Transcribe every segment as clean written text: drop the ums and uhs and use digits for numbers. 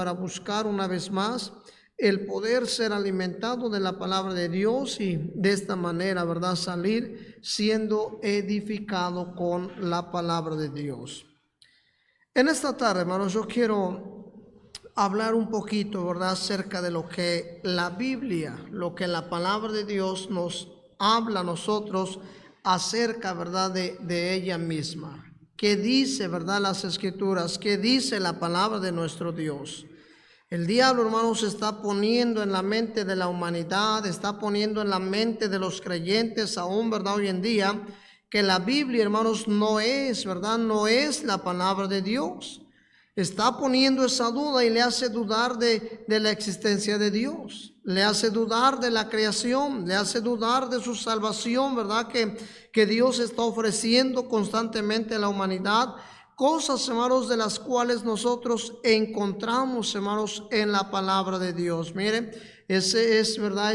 para buscar una vez más el poder ser alimentado de la palabra de Dios y de esta manera, ¿verdad?, salir siendo edificado con la palabra de Dios. En esta tarde, hermanos, yo quiero hablar un poquito, ¿verdad?, acerca de lo que la Biblia, lo que la palabra de Dios nos habla a nosotros acerca, ¿verdad?, de ella misma. ¿Qué dice, verdad, las Escrituras? ¿Qué dice la palabra de nuestro Dios? El diablo, hermanos, está poniendo en la mente de la humanidad, está poniendo en la mente de los creyentes aún, ¿verdad?, hoy en día, que la Biblia, hermanos, no es, ¿verdad?, no es la palabra de Dios. Está poniendo esa duda y le hace dudar de la existencia de Dios. Le hace dudar de la creación, le hace dudar de su salvación, ¿verdad?, que Dios está ofreciendo constantemente a la humanidad. Cosas, hermanos, de las cuales nosotros encontramos, hermanos, en la palabra de Dios. Miren, ese es, ¿verdad?,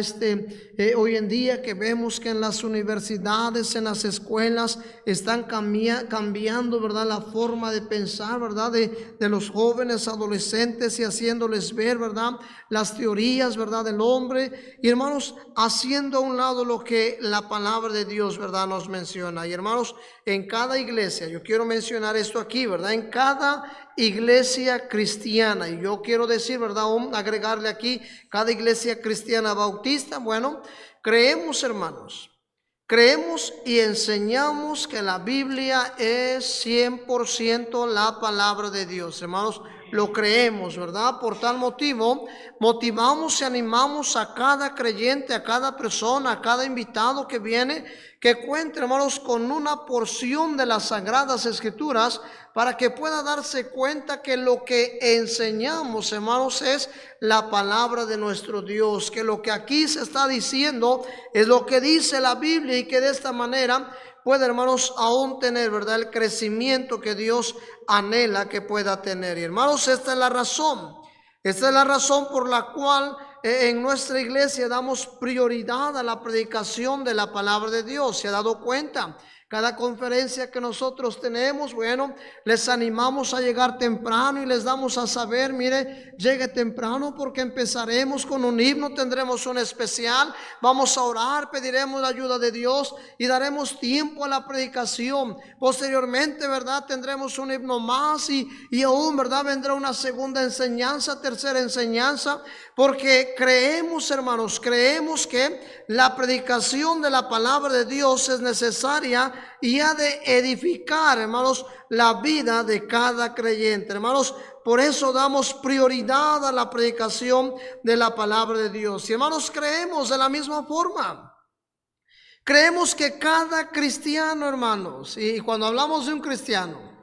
hoy en día que vemos que en las universidades, en las escuelas, están cambiando, ¿verdad?, la forma de pensar, ¿verdad?, de los jóvenes adolescentes y haciéndoles ver, ¿verdad?, las teorías, ¿verdad?, del hombre. Y, hermanos, haciendo a un lado lo que la palabra de Dios, ¿verdad?, nos menciona. Y, hermanos, en cada iglesia, yo quiero mencionar esto aquí, ¿verdad?, en cada iglesia cristiana, y yo quiero decir, ¿verdad?, agregarle aquí, cada iglesia cristiana bautista, bueno, creemos, hermanos, creemos y enseñamos que la Biblia es 100% la palabra de Dios, hermanos, lo creemos, ¿verdad? Por tal motivo, motivamos y animamos a cada creyente, a cada persona, a cada invitado que viene, que cuente, hermanos, con una porción de las Sagradas Escrituras para que pueda darse cuenta que lo que enseñamos, hermanos, es la palabra de nuestro Dios, que lo que aquí se está diciendo es lo que dice la Biblia y que de esta manera puede, hermanos, aún tener, ¿verdad?, el crecimiento que Dios anhela que pueda tener. Y, hermanos, esta es la razón por la cual en nuestra iglesia damos prioridad a la predicación de la palabra de Dios. ¿Se ha dado cuenta? Cada conferencia que nosotros tenemos, bueno, les animamos a llegar temprano y les damos a saber, mire, llegue temprano porque empezaremos con un himno, tendremos un especial, vamos a orar, pediremos la ayuda de Dios y daremos tiempo a la predicación. Posteriormente, ¿verdad?, tendremos un himno más y aún, ¿verdad?, vendrá una segunda enseñanza, tercera enseñanza, porque creemos, hermanos, creemos que la predicación de la palabra de Dios es necesaria y ha de edificar, hermanos, la vida de cada creyente. Hermanos, por eso damos prioridad a la predicación de la palabra de Dios. Y, hermanos, creemos de la misma forma. Creemos que cada cristiano, hermanos, y cuando hablamos de un cristiano,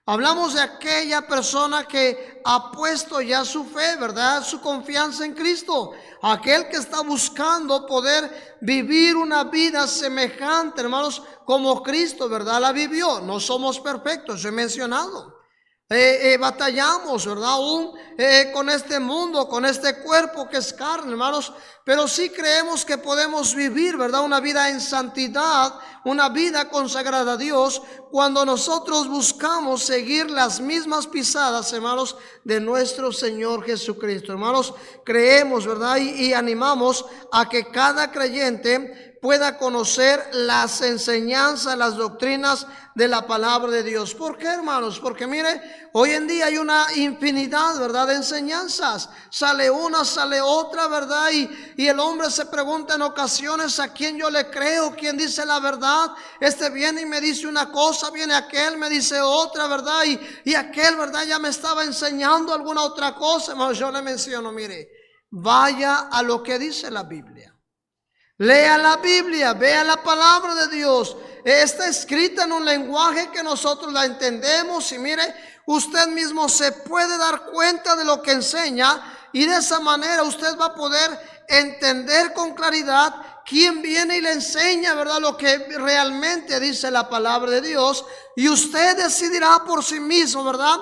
hablamos de aquella persona que ha puesto ya su fe, ¿verdad?, su confianza en Cristo. Aquel que está buscando poder vivir una vida semejante, hermanos, como Cristo, ¿verdad?, la vivió. No somos perfectos, he mencionado. Batallamos, ¿verdad?, aún con este mundo, con este cuerpo que es carne, hermanos, pero sí creemos que podemos vivir, ¿verdad?, una vida en santidad, una vida consagrada a Dios, cuando nosotros buscamos seguir las mismas pisadas, hermanos, de nuestro Señor Jesucristo. Hermanos, creemos, ¿verdad?, y animamos a que cada creyente pueda conocer las enseñanzas, las doctrinas de la palabra de Dios. ¿Por qué, hermanos? Porque mire, hoy en día hay una infinidad, ¿verdad?, de enseñanzas. Sale una, sale otra, ¿verdad? Y el hombre se pregunta en ocasiones a quién yo le creo, quién dice la verdad. Este viene y me dice una cosa, viene aquel, me dice otra, ¿verdad? Y aquel, ¿verdad?, ya me estaba enseñando alguna otra cosa. Hermanos, yo le menciono, mire, vaya a lo que dice la Biblia. Lea la Biblia, vea la palabra de Dios. Está escrita en un lenguaje que nosotros la entendemos y mire, usted mismo se puede dar cuenta de lo que enseña y de esa manera usted va a poder entender con claridad quién viene y le enseña, ¿verdad?, lo que realmente dice la palabra de Dios. Y usted decidirá por sí mismo, ¿verdad?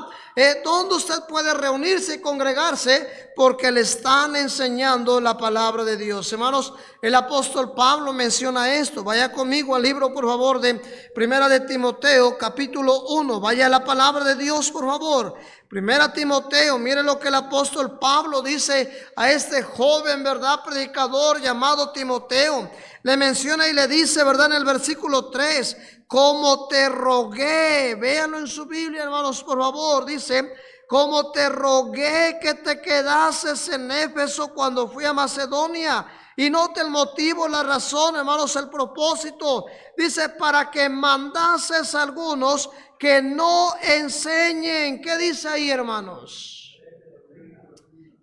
Dónde usted puede reunirse y congregarse, porque le están enseñando la palabra de Dios. Hermanos, el apóstol Pablo menciona esto. Vaya conmigo al libro, por favor, de Primera de Timoteo, capítulo 1. Vaya a la palabra de Dios, por favor. Primera Timoteo, mire lo que el apóstol Pablo dice a este joven, ¿verdad?, predicador llamado Timoteo. Le menciona y le dice, ¿verdad?, en el versículo 3, como te rogué, véanlo en su Biblia, hermanos, por favor, dice, como te rogué que te quedases en Éfeso cuando fui a Macedonia. Y note el motivo, la razón, hermanos, el propósito. Dice, para que mandases a algunos que no enseñen. ¿Qué dice ahí, hermanos?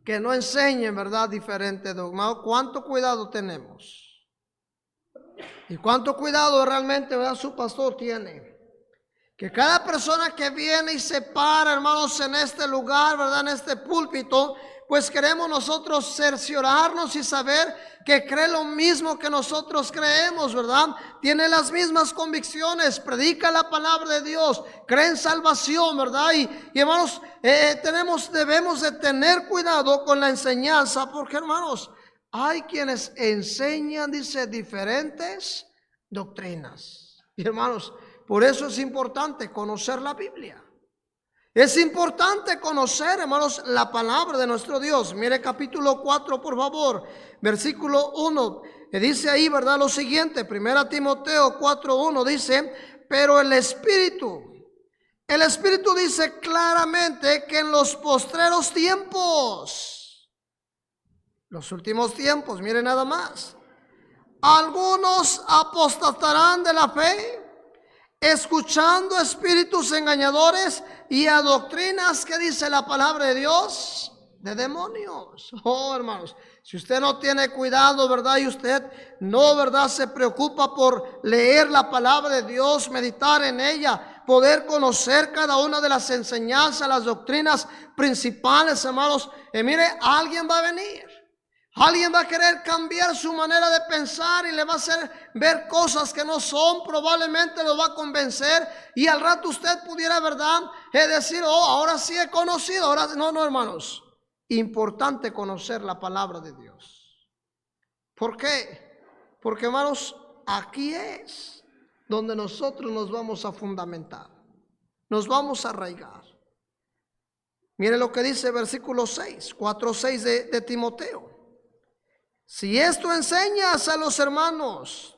Que no enseñen, ¿verdad?, diferente dogma. ¿Cuánto cuidado tenemos? Y cuánto cuidado realmente, ¿verdad?, su pastor tiene. Que cada persona que viene y se para, hermanos, en este lugar, ¿verdad?, en este púlpito, pues queremos nosotros cerciorarnos y saber que cree lo mismo que nosotros creemos, ¿verdad? Tiene las mismas convicciones, predica la palabra de Dios, cree en salvación, ¿verdad? Y hermanos, debemos de tener cuidado con la enseñanza, porque, hermanos, hay quienes enseñan, dice, diferentes doctrinas. Y hermanos, por eso es importante conocer la Biblia. Es importante conocer, hermanos, la palabra de nuestro Dios. Mire capítulo 4, por favor, versículo 1. Dice ahí, ¿verdad?, lo siguiente. Primera Timoteo 4:1 dice, pero el Espíritu dice claramente que en los postreros tiempos, los últimos tiempos, mire nada más, algunos apostatarán de la fe, escuchando espíritus engañadores y a doctrinas, que dice la palabra de Dios, de demonios. Oh, hermanos, si usted no tiene cuidado, ¿verdad?, y usted no, ¿verdad?, se preocupa por leer la palabra de Dios, meditar en ella, poder conocer cada una de las enseñanzas, las doctrinas principales, hermanos, mire, alguien va a venir. Alguien va a querer cambiar su manera de pensar y le va a hacer ver cosas que no son, probablemente lo va a convencer, y al rato usted pudiera, ¿verdad?, decir, oh, ahora sí he conocido, ahora no, hermanos. Importante conocer la palabra de Dios. ¿Por qué? Porque, hermanos, aquí es donde nosotros nos vamos a fundamentar, nos vamos a arraigar. Mire lo que dice versículo 6, 4:6 de Timoteo. Si esto enseñas a los hermanos,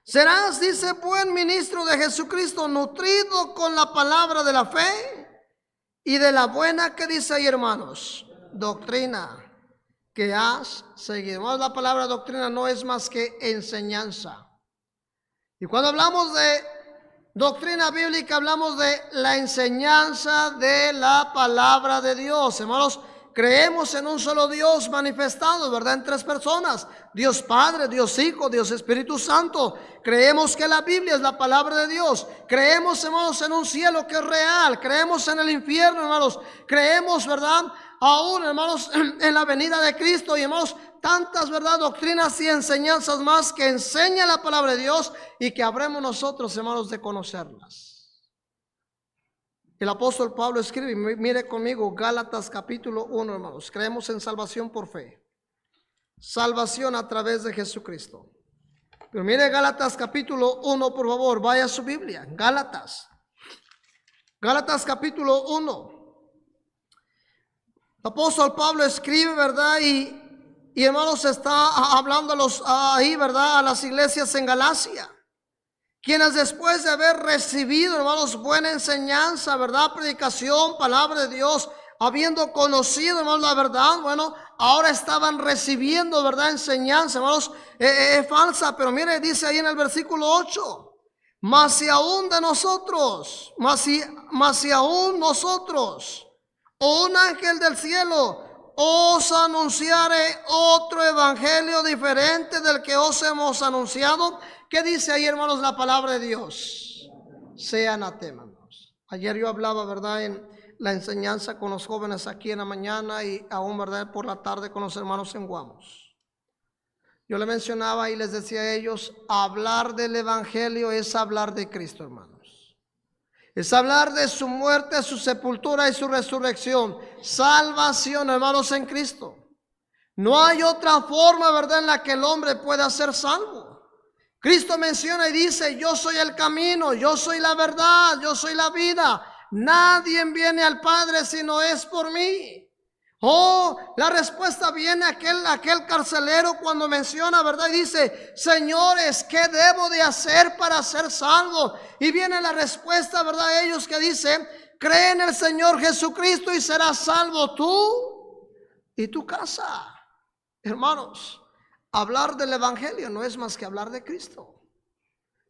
serás, dice, buen ministro de Jesucristo, nutrido con la palabra de la fe y de la buena, que dice ahí, hermanos, doctrina que has seguido. La palabra doctrina no es más que enseñanza. Y cuando hablamos de doctrina bíblica, hablamos de la enseñanza de la palabra de Dios, hermanos. Creemos en un solo Dios manifestado, ¿verdad?, en tres personas: Dios Padre, Dios Hijo, Dios Espíritu Santo. Creemos que la Biblia es la palabra de Dios. Creemos, hermanos, en un cielo que es real. Creemos en el infierno, hermanos. Creemos, ¿verdad?, aún, hermanos, en la venida de Cristo. Y, hermanos, tantas, ¿verdad?, doctrinas y enseñanzas más que enseña la palabra de Dios y que habremos nosotros, hermanos, de conocerlas. El apóstol Pablo escribe, mire conmigo, Gálatas capítulo 1, hermanos. Creemos en salvación por fe, salvación a través de Jesucristo. Pero mire Gálatas capítulo 1, por favor, vaya a su Biblia. Gálatas capítulo 1. El apóstol Pablo escribe, ¿verdad? Y hermanos, está hablando ahí, ¿verdad?, a las iglesias en Galacia, quienes después de haber recibido, hermanos, buena enseñanza, ¿verdad?, predicación, palabra de Dios, habiendo conocido, hermanos, la verdad, bueno, ahora estaban recibiendo, ¿verdad?, enseñanza, hermanos, falsa. Pero mire, dice ahí en el versículo 8, mas si aún nosotros, o un ángel del cielo os anunciare otro evangelio diferente del que os hemos anunciado. ¿Qué dice ahí, hermanos, la palabra de Dios? Sea anatema. Ayer yo hablaba, ¿verdad?, en la enseñanza con los jóvenes aquí en la mañana, y aún, ¿verdad?, por la tarde con los hermanos en Guamos. Yo le mencionaba y les decía a ellos, hablar del evangelio es hablar de Cristo, hermanos. Es hablar de su muerte, su sepultura y su resurrección. Salvación, hermanos, en Cristo. No hay otra forma, ¿verdad?, en la que el hombre pueda ser salvo. Cristo menciona y dice: yo soy el camino, yo soy la verdad, yo soy la vida. Nadie viene al Padre si no es por mí. Oh, la respuesta viene aquel carcelero cuando menciona, ¿verdad? Y dice: señores, ¿qué debo de hacer para ser salvo? Y viene la respuesta, ¿verdad? Ellos que dicen: cree en el Señor Jesucristo y serás salvo tú y tu casa. Hermanos, hablar del evangelio no es más que hablar de Cristo.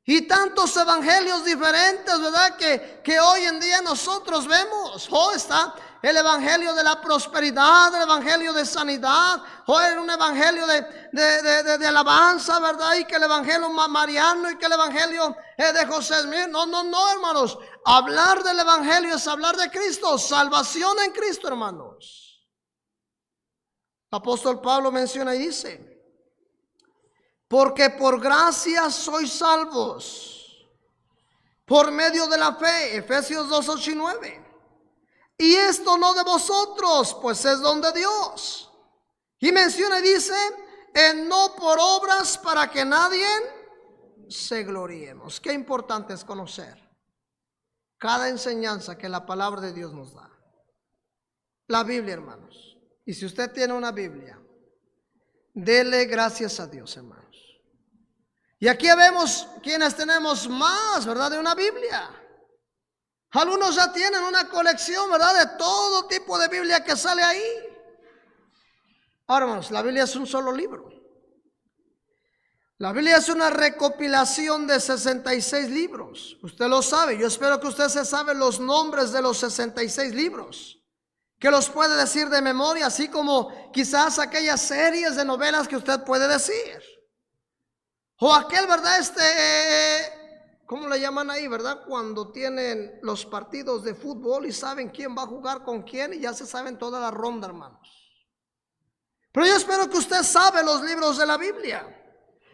Y tantos evangelios diferentes, ¿verdad?, que hoy en día nosotros vemos. Oh, está el evangelio de la prosperidad, el evangelio de sanidad, o en un evangelio de alabanza, ¿verdad? Y que el evangelio mariano, y que el evangelio de José Smith. No, hermanos. Hablar del evangelio es hablar de Cristo, salvación en Cristo, hermanos. El apóstol Pablo menciona y dice: porque por gracia sois salvos por medio de la fe. Efesios 2, 8 y 9. Y esto no de vosotros, pues es don de Dios. Y menciona y dice: no por obras, para que nadie se gloriemos. Qué importante es conocer cada enseñanza que la palabra de Dios nos da. La Biblia, hermanos. Y si usted tiene una Biblia, dele gracias a Dios, hermanos. Y aquí vemos quienes tenemos más, ¿verdad?, de una Biblia. Algunos ya tienen una colección, ¿verdad?, de todo tipo de Biblia que sale ahí. Ahora, hermanos, la Biblia es un solo libro. La Biblia es una recopilación de 66 libros. Usted lo sabe. Yo espero que usted se sabe los nombres de los 66 libros, que los puede decir de memoria, así como quizás aquellas series de novelas que usted puede decir. O aquel, ¿verdad?, ¿cómo le llaman ahí, verdad? Cuando tienen los partidos de fútbol y saben quién va a jugar con quién, y ya se saben toda la ronda, hermanos. Pero yo espero que usted sabe los libros de la Biblia,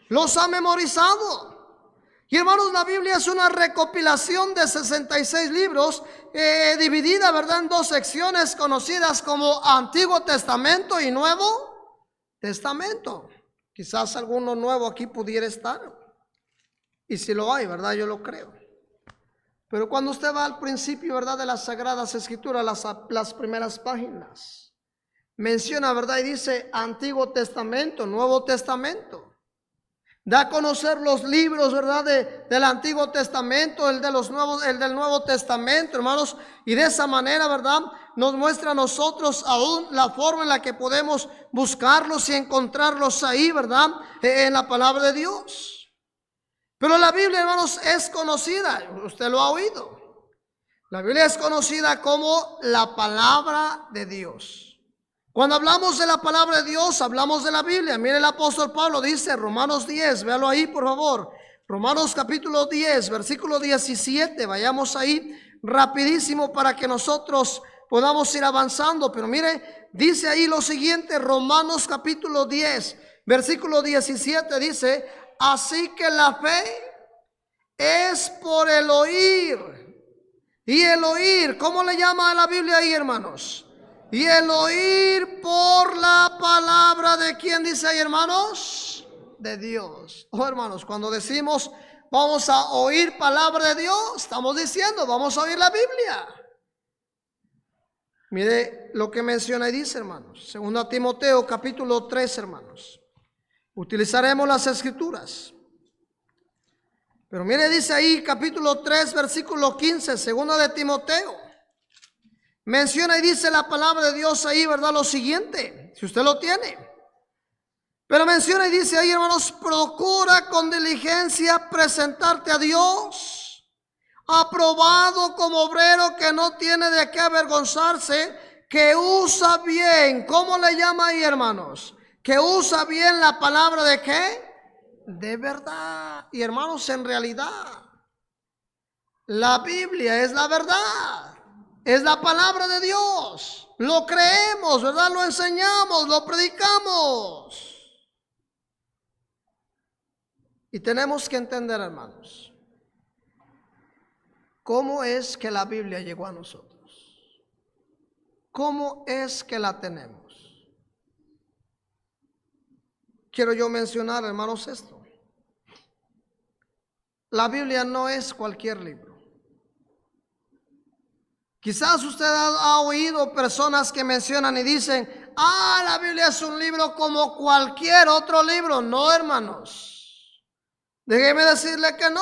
los ha memorizado. Y hermanos, la Biblia es una recopilación de 66 libros, dividida, ¿verdad?, en dos secciones conocidas como Antiguo Testamento y Nuevo Testamento. Quizás alguno nuevo aquí pudiera estar. Y si lo hay, ¿verdad?, yo lo creo. Pero cuando usted va al principio, ¿verdad?, de las Sagradas Escrituras, las primeras páginas, menciona, ¿verdad?, y dice Antiguo Testamento, Nuevo Testamento. Da a conocer los libros, ¿verdad?, del Antiguo Testamento, el del Nuevo Testamento, hermanos. Y de esa manera, ¿verdad?, nos muestra a nosotros aún la forma en la que podemos buscarlos y encontrarlos ahí, ¿verdad?, en la palabra de Dios. Pero la Biblia, hermanos, es conocida, usted lo ha oído. La Biblia es conocida como la palabra de Dios. Cuando hablamos de la palabra de Dios, hablamos de la Biblia. Mire, el apóstol Pablo dice, Romanos 10, véalo ahí por favor. Romanos capítulo 10, versículo 17. Vayamos ahí rapidísimo para que nosotros podamos ir avanzando. Pero mire, dice ahí lo siguiente, Romanos capítulo 10, versículo 17 dice: así que la fe es por el oír. Y el oír, ¿cómo le llama a la Biblia ahí, hermanos? Y el oír por la palabra de ¿quién dice ahí, hermanos? De Dios. Oh, hermanos, cuando decimos vamos a oír palabra de Dios, estamos diciendo vamos a oír la Biblia. Mire lo que menciona y dice, hermanos. 2 Timoteo capítulo 3, hermanos. Utilizaremos las escrituras. Pero mire, dice ahí capítulo 3, versículo 15, 2 de Timoteo. Menciona y dice la palabra de Dios ahí, ¿verdad?, lo siguiente, si usted lo tiene. Pero menciona y dice ahí, hermanos: procura con diligencia presentarte a Dios, aprobado como obrero que no tiene de qué avergonzarse, que usa bien. ¿Cómo le llama ahí, hermanos? Que usa bien la palabra de ¿qué? De verdad. Y hermanos, en realidad, la Biblia es la verdad. Es la palabra de Dios. Lo creemos, ¿verdad? Lo enseñamos, lo predicamos. Y tenemos que entender, hermanos, ¿Cómo es que la Biblia llegó a nosotros? ¿Cómo es que la tenemos? Quiero yo mencionar, hermanos, esto. La Biblia no es cualquier libro. Quizás usted ha oído personas que mencionan y dicen, la Biblia es un libro como cualquier otro libro. No, hermanos. Déjeme decirle que no.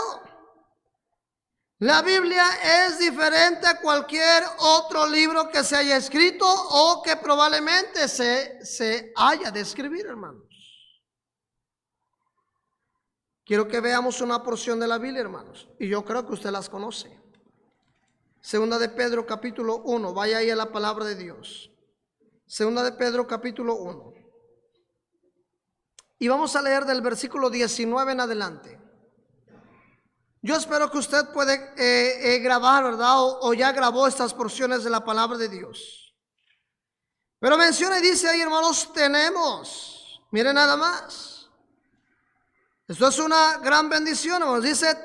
La Biblia es diferente a cualquier otro libro que se haya escrito o que probablemente se haya de escribir, hermanos. Quiero que veamos una porción de la Biblia, hermanos, y yo creo que usted las conoce. Segunda de Pedro capítulo 1, vaya ahí a la palabra de Dios. Segunda de Pedro capítulo 1. Y vamos a leer del versículo 19 en adelante. Yo espero que usted puede grabar, ¿verdad? O ya grabó estas porciones de la palabra de Dios. Pero menciona y dice ahí, hermanos, tenemos. Miren nada más. Esto es una gran bendición, hermanos. Dice,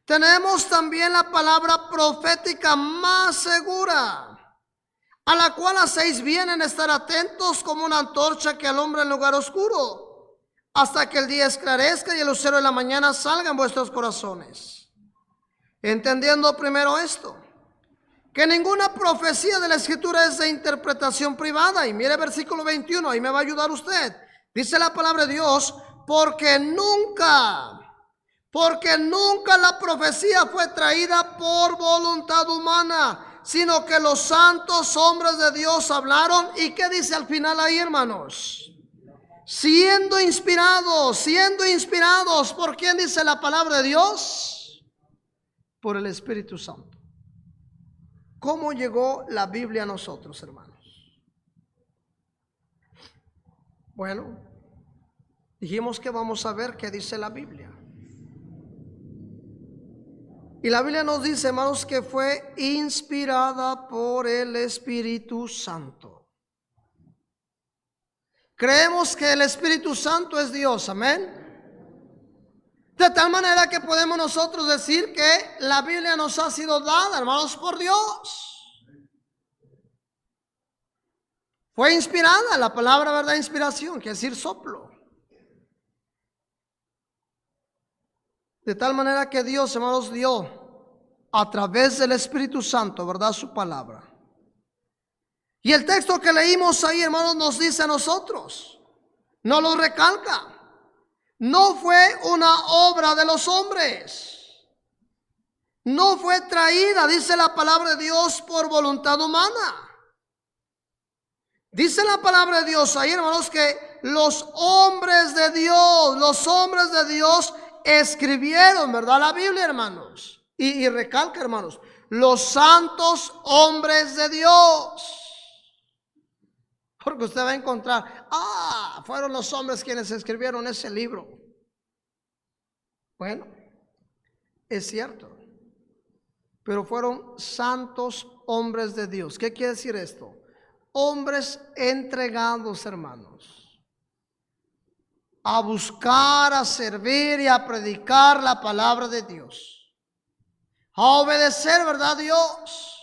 tenemos también la palabra profética más segura, a la cual hacéis bien en estar atentos como una antorcha que alumbra en lugar oscuro, hasta que el día esclarezca y el lucero de la mañana salga en vuestros corazones. Entendiendo primero esto, que ninguna profecía de la Escritura es de interpretación privada. Y mire versículo 21, ahí me va a ayudar usted. Dice la palabra de Dios, porque nunca la profecía fue traída por voluntad humana, sino que los santos hombres de Dios hablaron. ¿Y qué dice al final ahí, hermanos? Siendo inspirados, ¿por quién dice la palabra de Dios? Por el Espíritu Santo. ¿Cómo llegó la Biblia a nosotros, hermanos? Bueno, dijimos que vamos a ver qué dice la Biblia. Y la Biblia nos dice, hermanos, que fue inspirada por el Espíritu Santo. Creemos que el Espíritu Santo es Dios, amén. De tal manera que podemos nosotros decir que la Biblia nos ha sido dada, hermanos, por Dios. Fue inspirada, la palabra, ¿verdad? Inspiración, quiere decir soplo. De tal manera que Dios, hermanos, dio a través del Espíritu Santo, ¿verdad? Su palabra. Y el texto que leímos ahí, hermanos, nos dice a nosotros, nos lo recalca. No fue una obra de los hombres. No fue traída, dice la palabra de Dios, por voluntad humana. Dice la palabra de Dios ahí, hermanos, que los hombres de Dios escribieron, ¿verdad? La Biblia, hermanos. Y recalca, hermanos, los santos hombres de Dios. Porque usted va a encontrar, fueron los hombres quienes escribieron ese libro. Bueno, es cierto. Pero fueron santos hombres de Dios. ¿Qué quiere decir esto? Hombres entregados, hermanos, a buscar, a servir y a predicar la palabra de Dios. A obedecer, ¿verdad, Dios?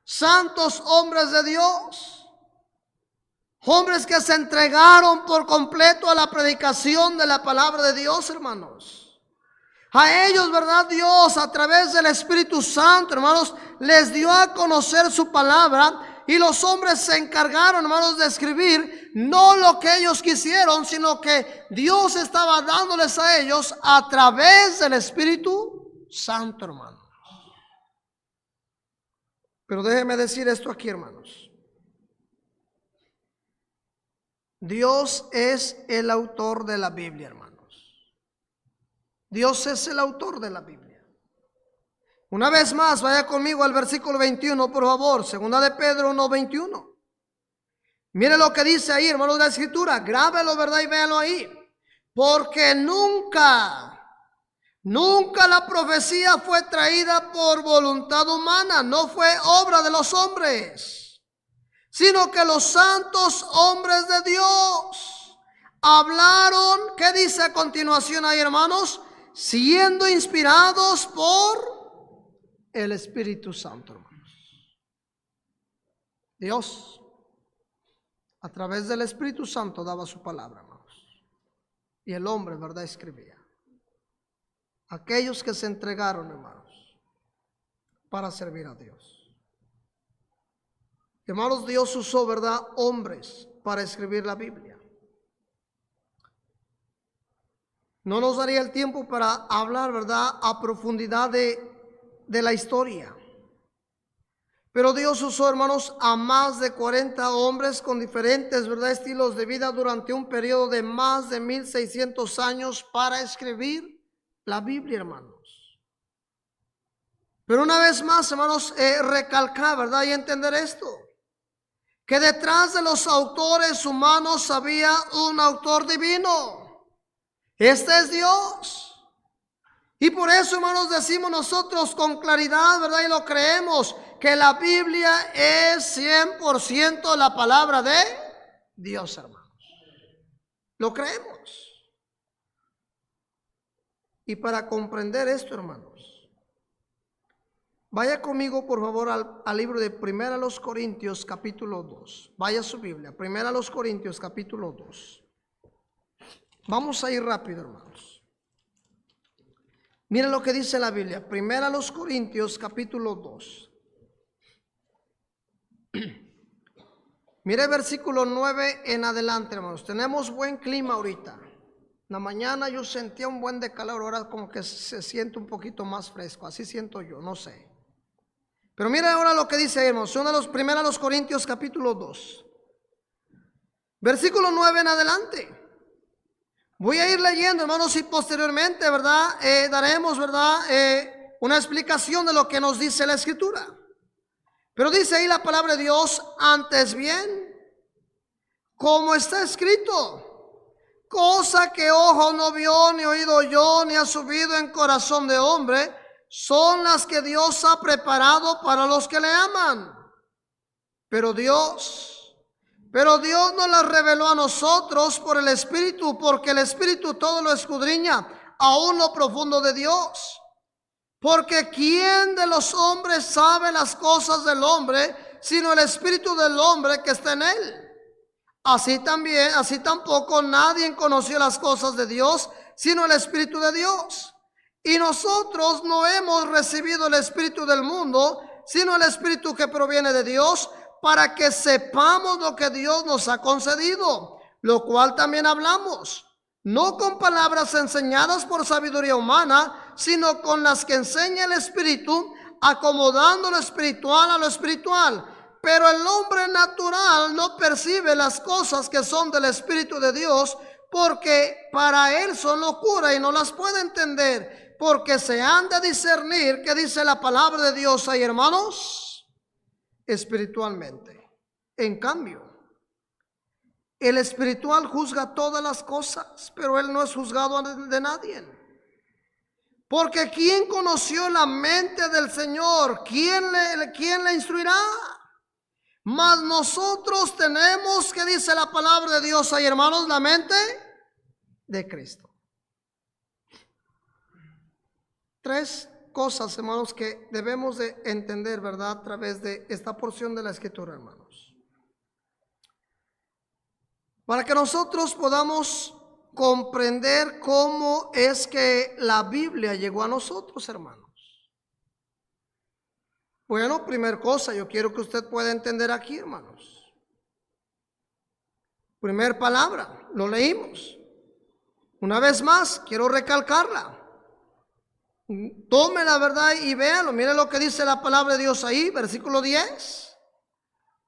Santos hombres de Dios. Hombres que se entregaron por completo a la predicación de la palabra de Dios, hermanos. A ellos, ¿verdad? Dios, a través del Espíritu Santo, hermanos, les dio a conocer su palabra. Y los hombres se encargaron, hermanos, de escribir no lo que ellos quisieron, sino que Dios estaba dándoles a ellos a través del Espíritu Santo, hermanos. Pero déjeme decir esto aquí, hermanos. Dios es el autor de la Biblia, hermanos. Dios es el autor de la Biblia. Una vez más, vaya conmigo al versículo 21, por favor. Segunda de Pedro 1:21. Mire lo que dice ahí, hermanos, de la Escritura. Grábelo, ¿verdad? Y véalo ahí. Porque nunca la profecía fue traída por voluntad humana. No fue obra de los hombres, sino que los santos hombres de Dios hablaron. ¿Qué dice a continuación ahí, hermanos? siendo inspirados por el Espíritu Santo, hermanos. Dios, a través del Espíritu Santo, daba su palabra, hermanos. Y el hombre, ¿verdad?, escribía. Aquellos que se entregaron, hermanos, para servir a Dios. Hermanos, Dios usó, ¿verdad?, hombres para escribir la Biblia. No nos daría el tiempo para hablar, ¿verdad?, a profundidad de la historia. Pero Dios usó, hermanos, a más de 40 hombres con diferentes, ¿verdad?, estilos de vida durante un periodo de más de 1600 años para escribir la Biblia, hermanos. Pero una vez más, hermanos, recalcar, ¿verdad?, y entender esto, que detrás de los autores humanos había un autor divino. Este es Dios. Y por eso, hermanos, decimos nosotros con claridad, ¿verdad?, y lo creemos, que la Biblia es 100% la palabra de Dios, hermanos. Lo creemos. Y para comprender esto, hermanos, vaya conmigo, por favor, al libro de 1 Corintios capítulo 2. Vaya a su Biblia, 1 Corintios capítulo 2. Vamos a ir rápido, hermanos. Miren lo que dice la Biblia, 1 Corintios capítulo 2. Mire versículo 9 en adelante, hermanos. Tenemos buen clima ahorita. En la mañana yo sentía un buen de calor, ahora como que se siente un poquito más fresco. Así siento yo, no sé. Pero mire ahora lo que dice, hermanos. 1 Corintios capítulo 2. Versículo 9 en adelante. Voy a ir leyendo, hermanos, y posteriormente, ¿verdad?, daremos, ¿verdad?, una explicación de lo que nos dice la Escritura. Pero dice ahí la palabra de Dios: antes bien, como está escrito, cosa que ojo no vio, ni oído oyó, ni ha subido en corazón de hombre, son las que Dios ha preparado para los que le aman. Pero Dios nos las reveló a nosotros por el Espíritu, porque el Espíritu todo lo escudriña, aún lo profundo de Dios. Porque ¿quién de los hombres sabe las cosas del hombre, sino el Espíritu del hombre que está en él? Así tampoco nadie conoció las cosas de Dios, sino el Espíritu de Dios. Y nosotros no hemos recibido el espíritu del mundo, sino el Espíritu que proviene de Dios, para que sepamos lo que Dios nos ha concedido, lo cual también hablamos, no con palabras enseñadas por sabiduría humana, sino con las que enseña el Espíritu, acomodando lo espiritual a lo espiritual. Pero el hombre natural no percibe las cosas que son del Espíritu de Dios, porque para él son locura y no las puede entender, porque se han de discernir, que dice la palabra de Dios ahí, hermanos, espiritualmente. En cambio, el espiritual juzga todas las cosas, pero él no es juzgado de nadie. Porque ¿quién conoció la mente del Señor? ¿Quién le instruirá? Mas nosotros tenemos, que dice la palabra de Dios ahí, hermanos, la mente de Cristo. Tres cosas, hermanos, que debemos de entender, ¿verdad?, a través de esta porción de la Escritura, hermanos, para que nosotros podamos comprender cómo es que la Biblia llegó a nosotros, hermanos. Bueno, primer cosa, yo quiero que usted pueda entender aquí, hermanos. Primer palabra, lo leímos. Una vez más, quiero recalcarla. Tome la verdad y véalo. Mire lo que dice la palabra de Dios ahí, versículo 10.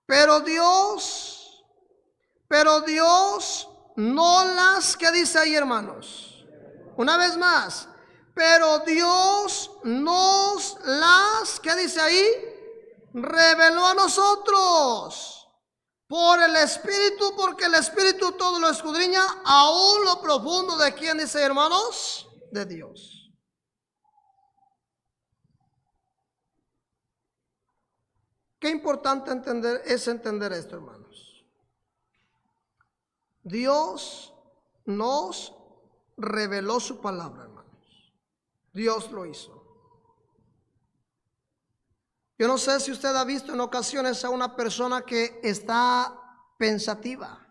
Pero Dios no las, ¿qué dice ahí, hermanos? Una vez más. Pero Dios nos las, ¿qué dice ahí? Reveló a nosotros por el Espíritu, porque el Espíritu todo lo escudriña, aún lo profundo de ¿quién dice, hermanos? De Dios. Qué importante entender esto, hermanos. Dios nos reveló su palabra, hermanos. Dios lo hizo. Yo no sé si usted ha visto en ocasiones a una persona que está pensativa.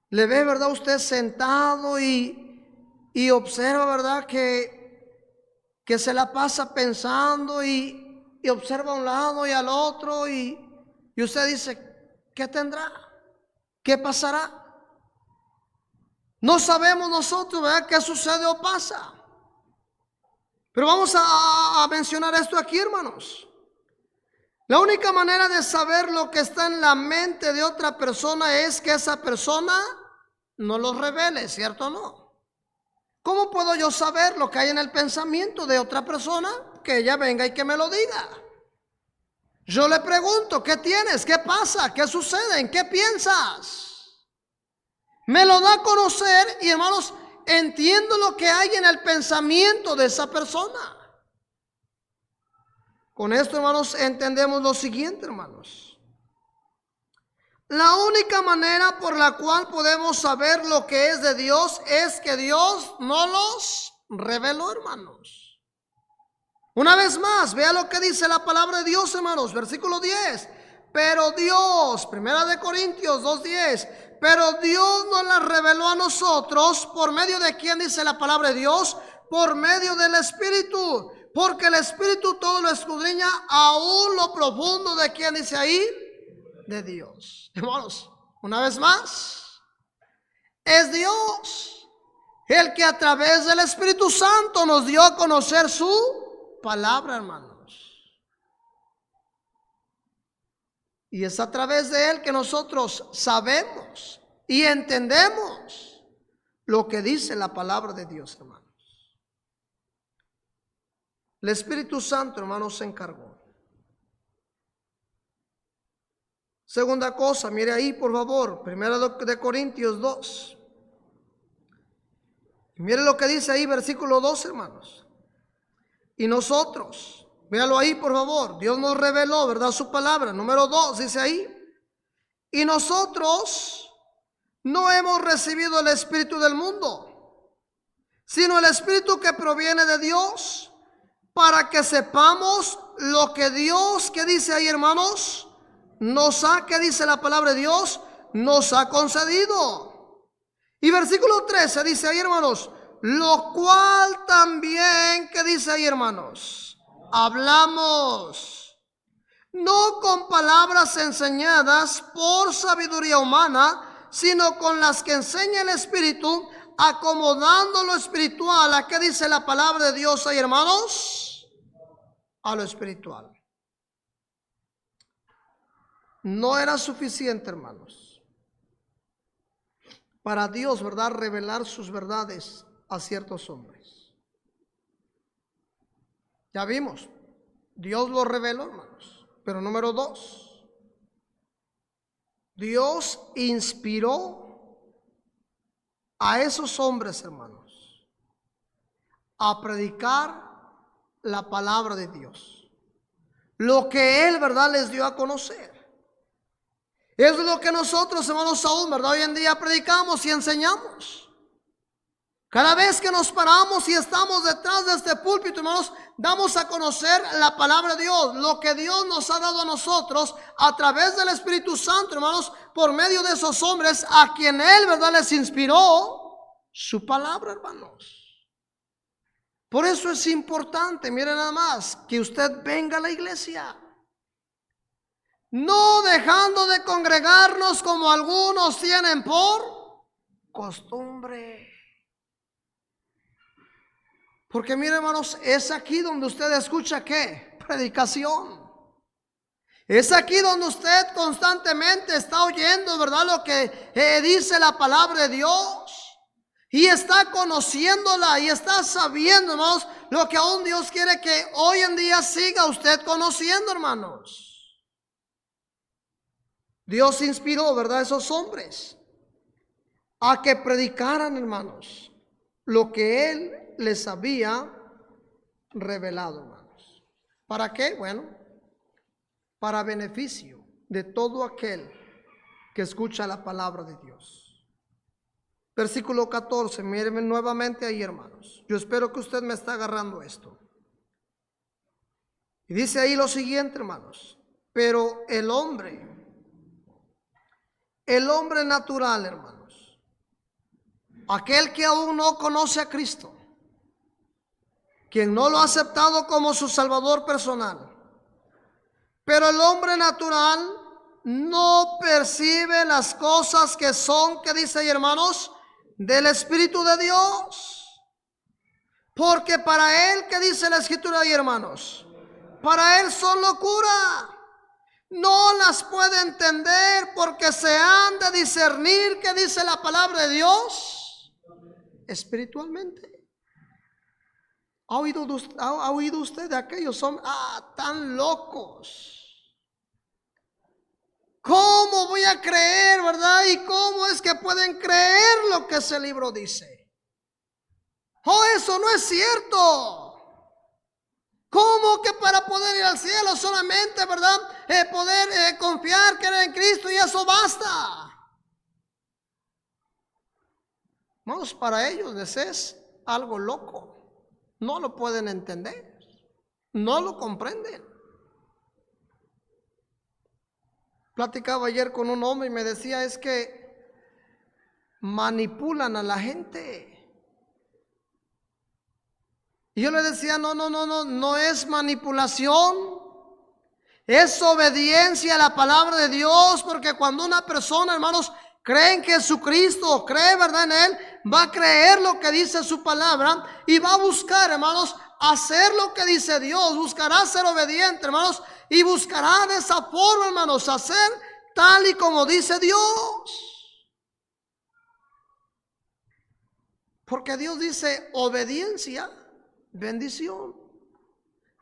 Le ve, ¿verdad? Usted sentado y observa, ¿verdad? Que se la pasa pensando y observa a un lado y al otro y usted dice, ¿qué tendrá? ¿Qué pasará? No sabemos nosotros, ¿verdad? ¿Qué sucede o pasa? Pero vamos a mencionar esto aquí, hermanos. La única manera de saber lo que está en la mente de otra persona es que esa persona no lo revele, ¿cierto o no? ¿Cómo puedo yo saber lo que hay en el pensamiento de otra persona? Que ella venga y que me lo diga. Yo le pregunto, ¿qué tienes? ¿Qué pasa? ¿Qué sucede? ¿En qué piensas? Me lo da a conocer y, hermanos, entiendo lo que hay en el pensamiento de esa persona. Con esto, hermanos, entendemos lo siguiente, hermanos. La única manera por la cual podemos saber lo que es de Dios es que Dios no los reveló, hermanos. Una vez más, vea lo que dice la palabra de Dios, hermanos, versículo 10. Pero Dios, primera de Corintios 2:10, pero Dios nos la reveló a nosotros, ¿por medio de quién dice la palabra de Dios? Por medio del Espíritu, porque el Espíritu todo lo escudriña, aún lo profundo de quién dice ahí, de Dios. Hermanos, una vez más, es Dios el que a través del Espíritu Santo nos dio a conocer su palabra, hermanos. Y es a través de él que nosotros sabemos y entendemos lo que dice la palabra de Dios, hermanos. El Espíritu Santo, hermanos, se encargó. Segunda cosa, mire ahí por favor, primera de Corintios 2. Mire lo que dice ahí, versículo 2, hermanos. Y nosotros, véalo ahí por favor, Dios nos reveló, ¿verdad? Su palabra. Número 2 dice ahí. Y nosotros no hemos recibido el espíritu del mundo, sino el espíritu que proviene de Dios, para que sepamos lo que Dios, ¿qué dice ahí, hermanos? Nos ha, ¿qué dice la palabra de Dios? Nos ha concedido. Y versículo 13 dice ahí, hermanos, lo cual también, ¿qué dice ahí, hermanos? Hablamos, no con palabras enseñadas por sabiduría humana, sino con las que enseña el Espíritu, acomodando lo espiritual. ¿A qué dice la palabra de Dios ahí, hermanos? A lo espiritual. No era suficiente, hermanos, para Dios, ¿verdad?, revelar sus verdades a ciertos hombres. Ya vimos, Dios lo reveló, hermanos. Pero número 2, Dios inspiró a esos hombres, hermanos, a predicar la palabra de Dios. Lo que Él, ¿verdad?, les dio a conocer. Es lo que nosotros, hermanos, aún, ¿verdad?, hoy en día predicamos y enseñamos. Cada vez que nos paramos y estamos detrás de este púlpito, hermanos, damos a conocer la palabra de Dios, lo que Dios nos ha dado a nosotros a través del Espíritu Santo, hermanos, por medio de esos hombres a quien Él, ¿verdad?, les inspiró su palabra, hermanos. Por eso es importante, miren nada más, que usted venga a la iglesia. No dejando de congregarnos como algunos tienen por costumbre. Porque miren, hermanos, es aquí donde usted escucha ¿qué? Predicación. Es aquí donde usted constantemente está oyendo, ¿verdad?, lo que dice la palabra de Dios. Y está conociéndola y está sabiendo, hermanos, lo que aún Dios quiere que hoy en día siga usted conociendo, hermanos. Dios inspiró, ¿verdad?, a esos hombres a que predicaran, hermanos, lo que Él les había revelado, hermanos. ¿Para qué? Bueno, para beneficio de todo aquel que escucha la palabra de Dios. versículo 14, mírenme nuevamente ahí, hermanos. Yo espero que usted me está agarrando esto. Y dice ahí lo siguiente, hermanos. Pero el hombre natural, hermanos, aquel que aún no conoce a Cristo, quien no lo ha aceptado como su Salvador personal, pero el hombre natural no percibe las cosas que son, que dice ahí, hermanos, del Espíritu de Dios. Porque para él, que dice la Escritura ahí, hermanos, para él son locura. No las puede entender porque se han de discernir, que dice la palabra de Dios, espiritualmente. ¿Ha oído usted de aquellos hombres tan locos? ¿Cómo voy a creer, verdad? ¿Y cómo es que pueden creer lo que ese libro dice? Oh, eso no es cierto. ¿Cómo que para poder ir al cielo solamente, verdad, poder confiar, creer en Cristo y eso basta? Vamos, para ellos les es algo loco. No lo pueden entender, no lo comprenden. Platicaba ayer con un hombre y me decía, es que manipulan a la gente. Y yo le decía, no es manipulación, es obediencia a la palabra de Dios, porque cuando una persona, hermanos, cree en Jesucristo, cree, verdad, en Él, va a creer lo que dice su palabra y va a buscar, hermanos, hacer lo que dice Dios, buscará ser obediente, hermanos, y buscará de esa forma, hermanos, hacer tal y como dice Dios. Porque Dios dice obediencia, bendición,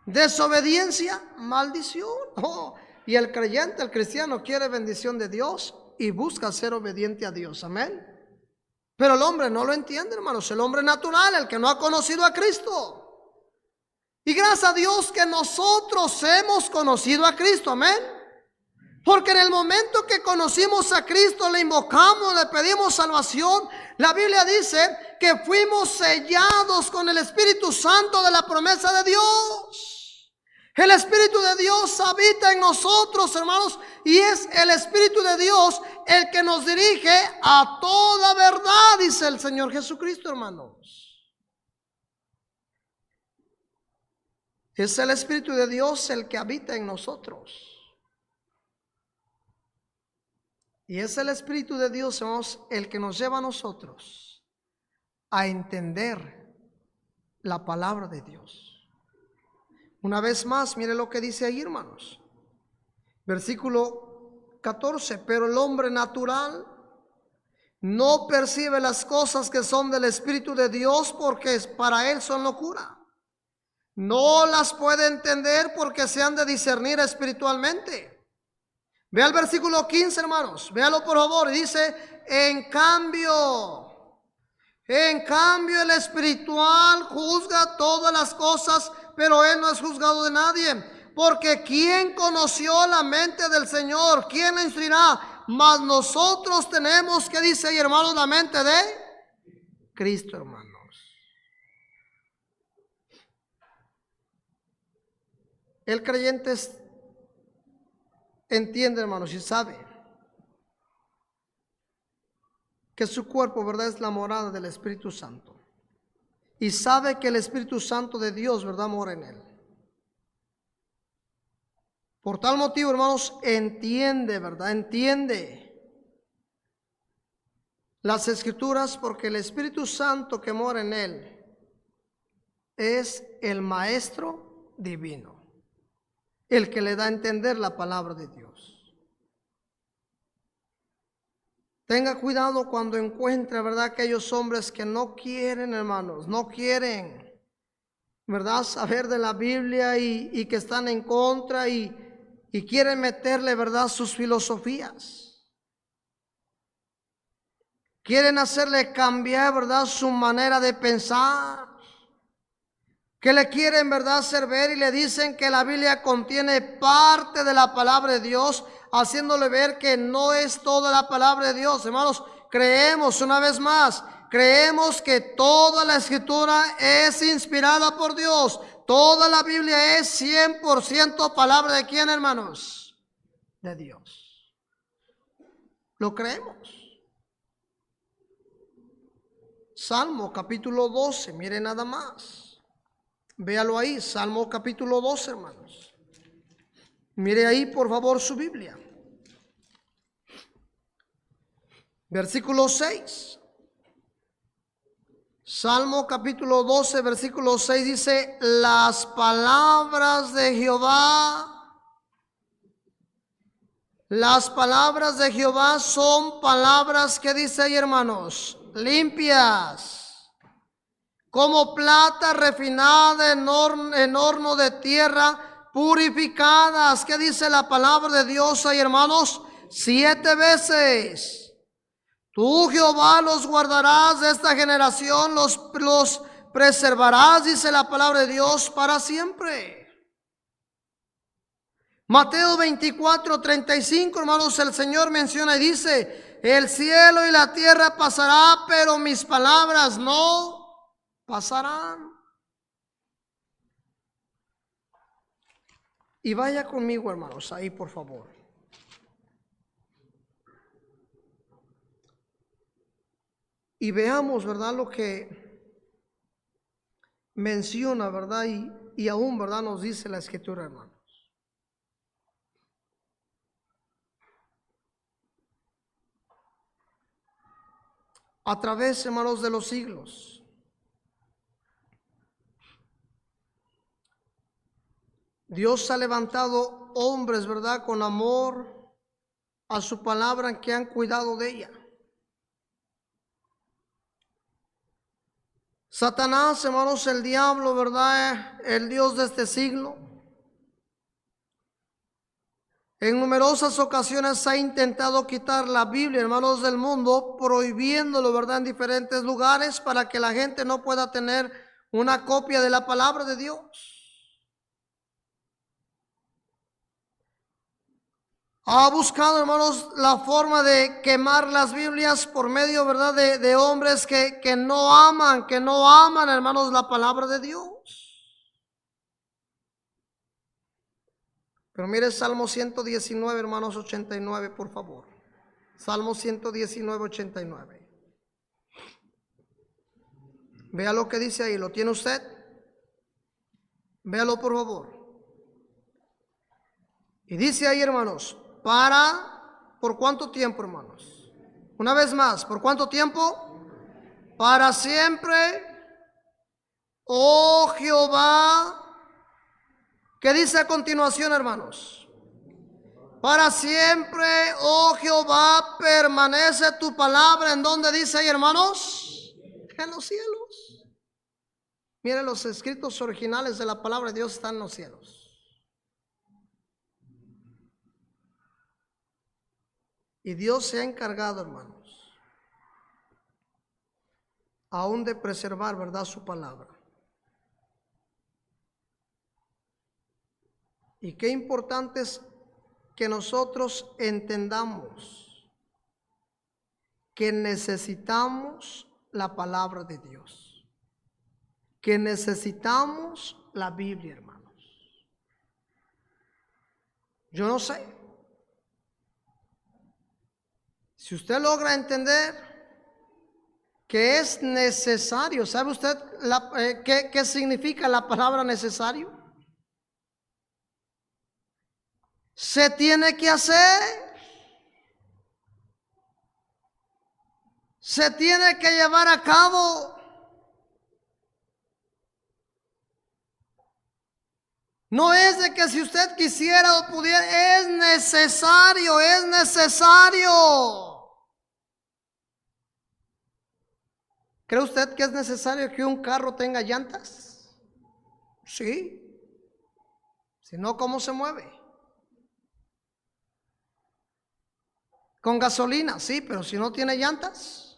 desobediencia, maldición. Y el creyente, el cristiano, quiere bendición de Dios y busca ser obediente a Dios, amén. Pero el hombre no lo entiende, hermanos, el hombre natural, el que no ha conocido a Cristo. Y gracias a Dios que nosotros hemos conocido a Cristo, amén. Porque en el momento que conocimos a Cristo, le invocamos, le pedimos salvación. La Biblia dice que fuimos sellados con el Espíritu Santo de la promesa de Dios. El Espíritu de Dios habita en nosotros, hermanos, y es el Espíritu de Dios el que nos dirige a toda verdad, dice el Señor Jesucristo, hermanos. Es el Espíritu de Dios el que habita en nosotros. Y es el Espíritu de Dios, hermanos, el que nos lleva a nosotros a entender la palabra de Dios. Una vez más, mire lo que dice ahí, hermanos. Versículo 14. Pero el hombre natural no percibe las cosas que son del Espíritu de Dios, porque para él son locura. No las puede entender porque se han de discernir espiritualmente. Vea el versículo 15, hermanos. Véalo por favor. Dice, en cambio el espiritual juzga todas las cosas, pero él no es juzgado de nadie. Porque ¿quién conoció la mente del Señor? ¿Quién le instruirá? Mas nosotros tenemos, que dice ahí, hermanos, la mente de Cristo, hermanos. El creyente entiende, hermanos, y sabe que su cuerpo, verdad, es la morada del Espíritu Santo. Y sabe que el Espíritu Santo de Dios, verdad, mora en él. Por tal motivo, hermanos, entiende, verdad, entiende las Escrituras, porque el Espíritu Santo que mora en él es el Maestro divino, el que le da a entender la palabra de Dios. Tenga cuidado cuando encuentre, verdad, aquellos hombres que no quieren, hermanos, no quieren, verdad, saber de la Biblia y que están en contra y quieren meterle, verdad, sus filosofías. Quieren hacerle cambiar, verdad, su manera de pensar. Que le quieren, verdad, hacer ver y le dicen que la Biblia contiene parte de la palabra de Dios, haciéndole ver que no es toda la palabra de Dios, hermanos. creemos, una vez más, creemos que toda la Escritura es inspirada por Dios. Toda la Biblia es 100% palabra de ¿quién, hermanos? De Dios. ¿Lo creemos? Salmo capítulo 12, mire nada más. Véalo ahí, Salmo capítulo 12, hermanos. Mire ahí, por favor, su Biblia. Versículo 6. Salmo capítulo 12, versículo 6 dice: las palabras de Jehová, las palabras de Jehová son palabras, que dice ahí, hermanos, limpias, como plata refinada en horno de tierra, purificadas. ¿Qué dice la palabra de Dios ahí, hermanos? 7 veces. Tú, Jehová, los guardarás de esta generación, los preservarás, dice la palabra de Dios, para siempre. Mateo 24, 35, hermanos, el Señor menciona y dice: el cielo y la tierra pasará, pero mis palabras no pasarán. Y vaya conmigo, hermanos, ahí por favor. Y veamos, ¿verdad?, lo que menciona, ¿verdad? Y aún, ¿verdad?, nos dice la Escritura, hermanos. A través, hermanos, de los siglos, Dios ha levantado hombres, ¿verdad?, con amor a su palabra, que han cuidado de ella. Satanás, hermanos, el diablo, ¿verdad?, el Dios de este siglo, en numerosas ocasiones ha intentado quitar la Biblia, hermanos, del mundo, prohibiéndolo, ¿verdad?, en diferentes lugares, para que la gente no pueda tener una copia de la palabra de Dios. Ha buscado, hermanos, la forma de quemar las Biblias por medio, ¿verdad?, de hombres que no aman, hermanos, la palabra de Dios. Pero mire Salmo 119, hermanos, 89, por favor. Salmo 119, 89. Vea lo que dice ahí. ¿Lo tiene usted? Véalo, por favor. Y dice ahí, hermanos: ¿por cuánto tiempo, hermanos? Una vez más, ¿por cuánto tiempo? Para siempre, oh Jehová. ¿Qué dice a continuación, hermanos? Para siempre, oh Jehová, permanece tu palabra. ¿En dónde dice ahí, hermanos? En los cielos. Miren, los escritos originales de la palabra de Dios están en los cielos. Y Dios se ha encargado, hermanos, aún de preservar, ¿verdad?, su palabra. Y qué importante es que nosotros entendamos que necesitamos la palabra de Dios, que necesitamos la Biblia, hermanos. Yo no sé si usted logra entender que es necesario. ¿Sabe usted qué significa la palabra necesario? Se tiene que hacer, se tiene que llevar a cabo. No es de que si usted quisiera o pudiera, es necesario, es necesario. ¿Cree usted que es necesario que un carro tenga llantas? Sí. Si no, ¿cómo se mueve? Con gasolina, sí, pero si no tiene llantas.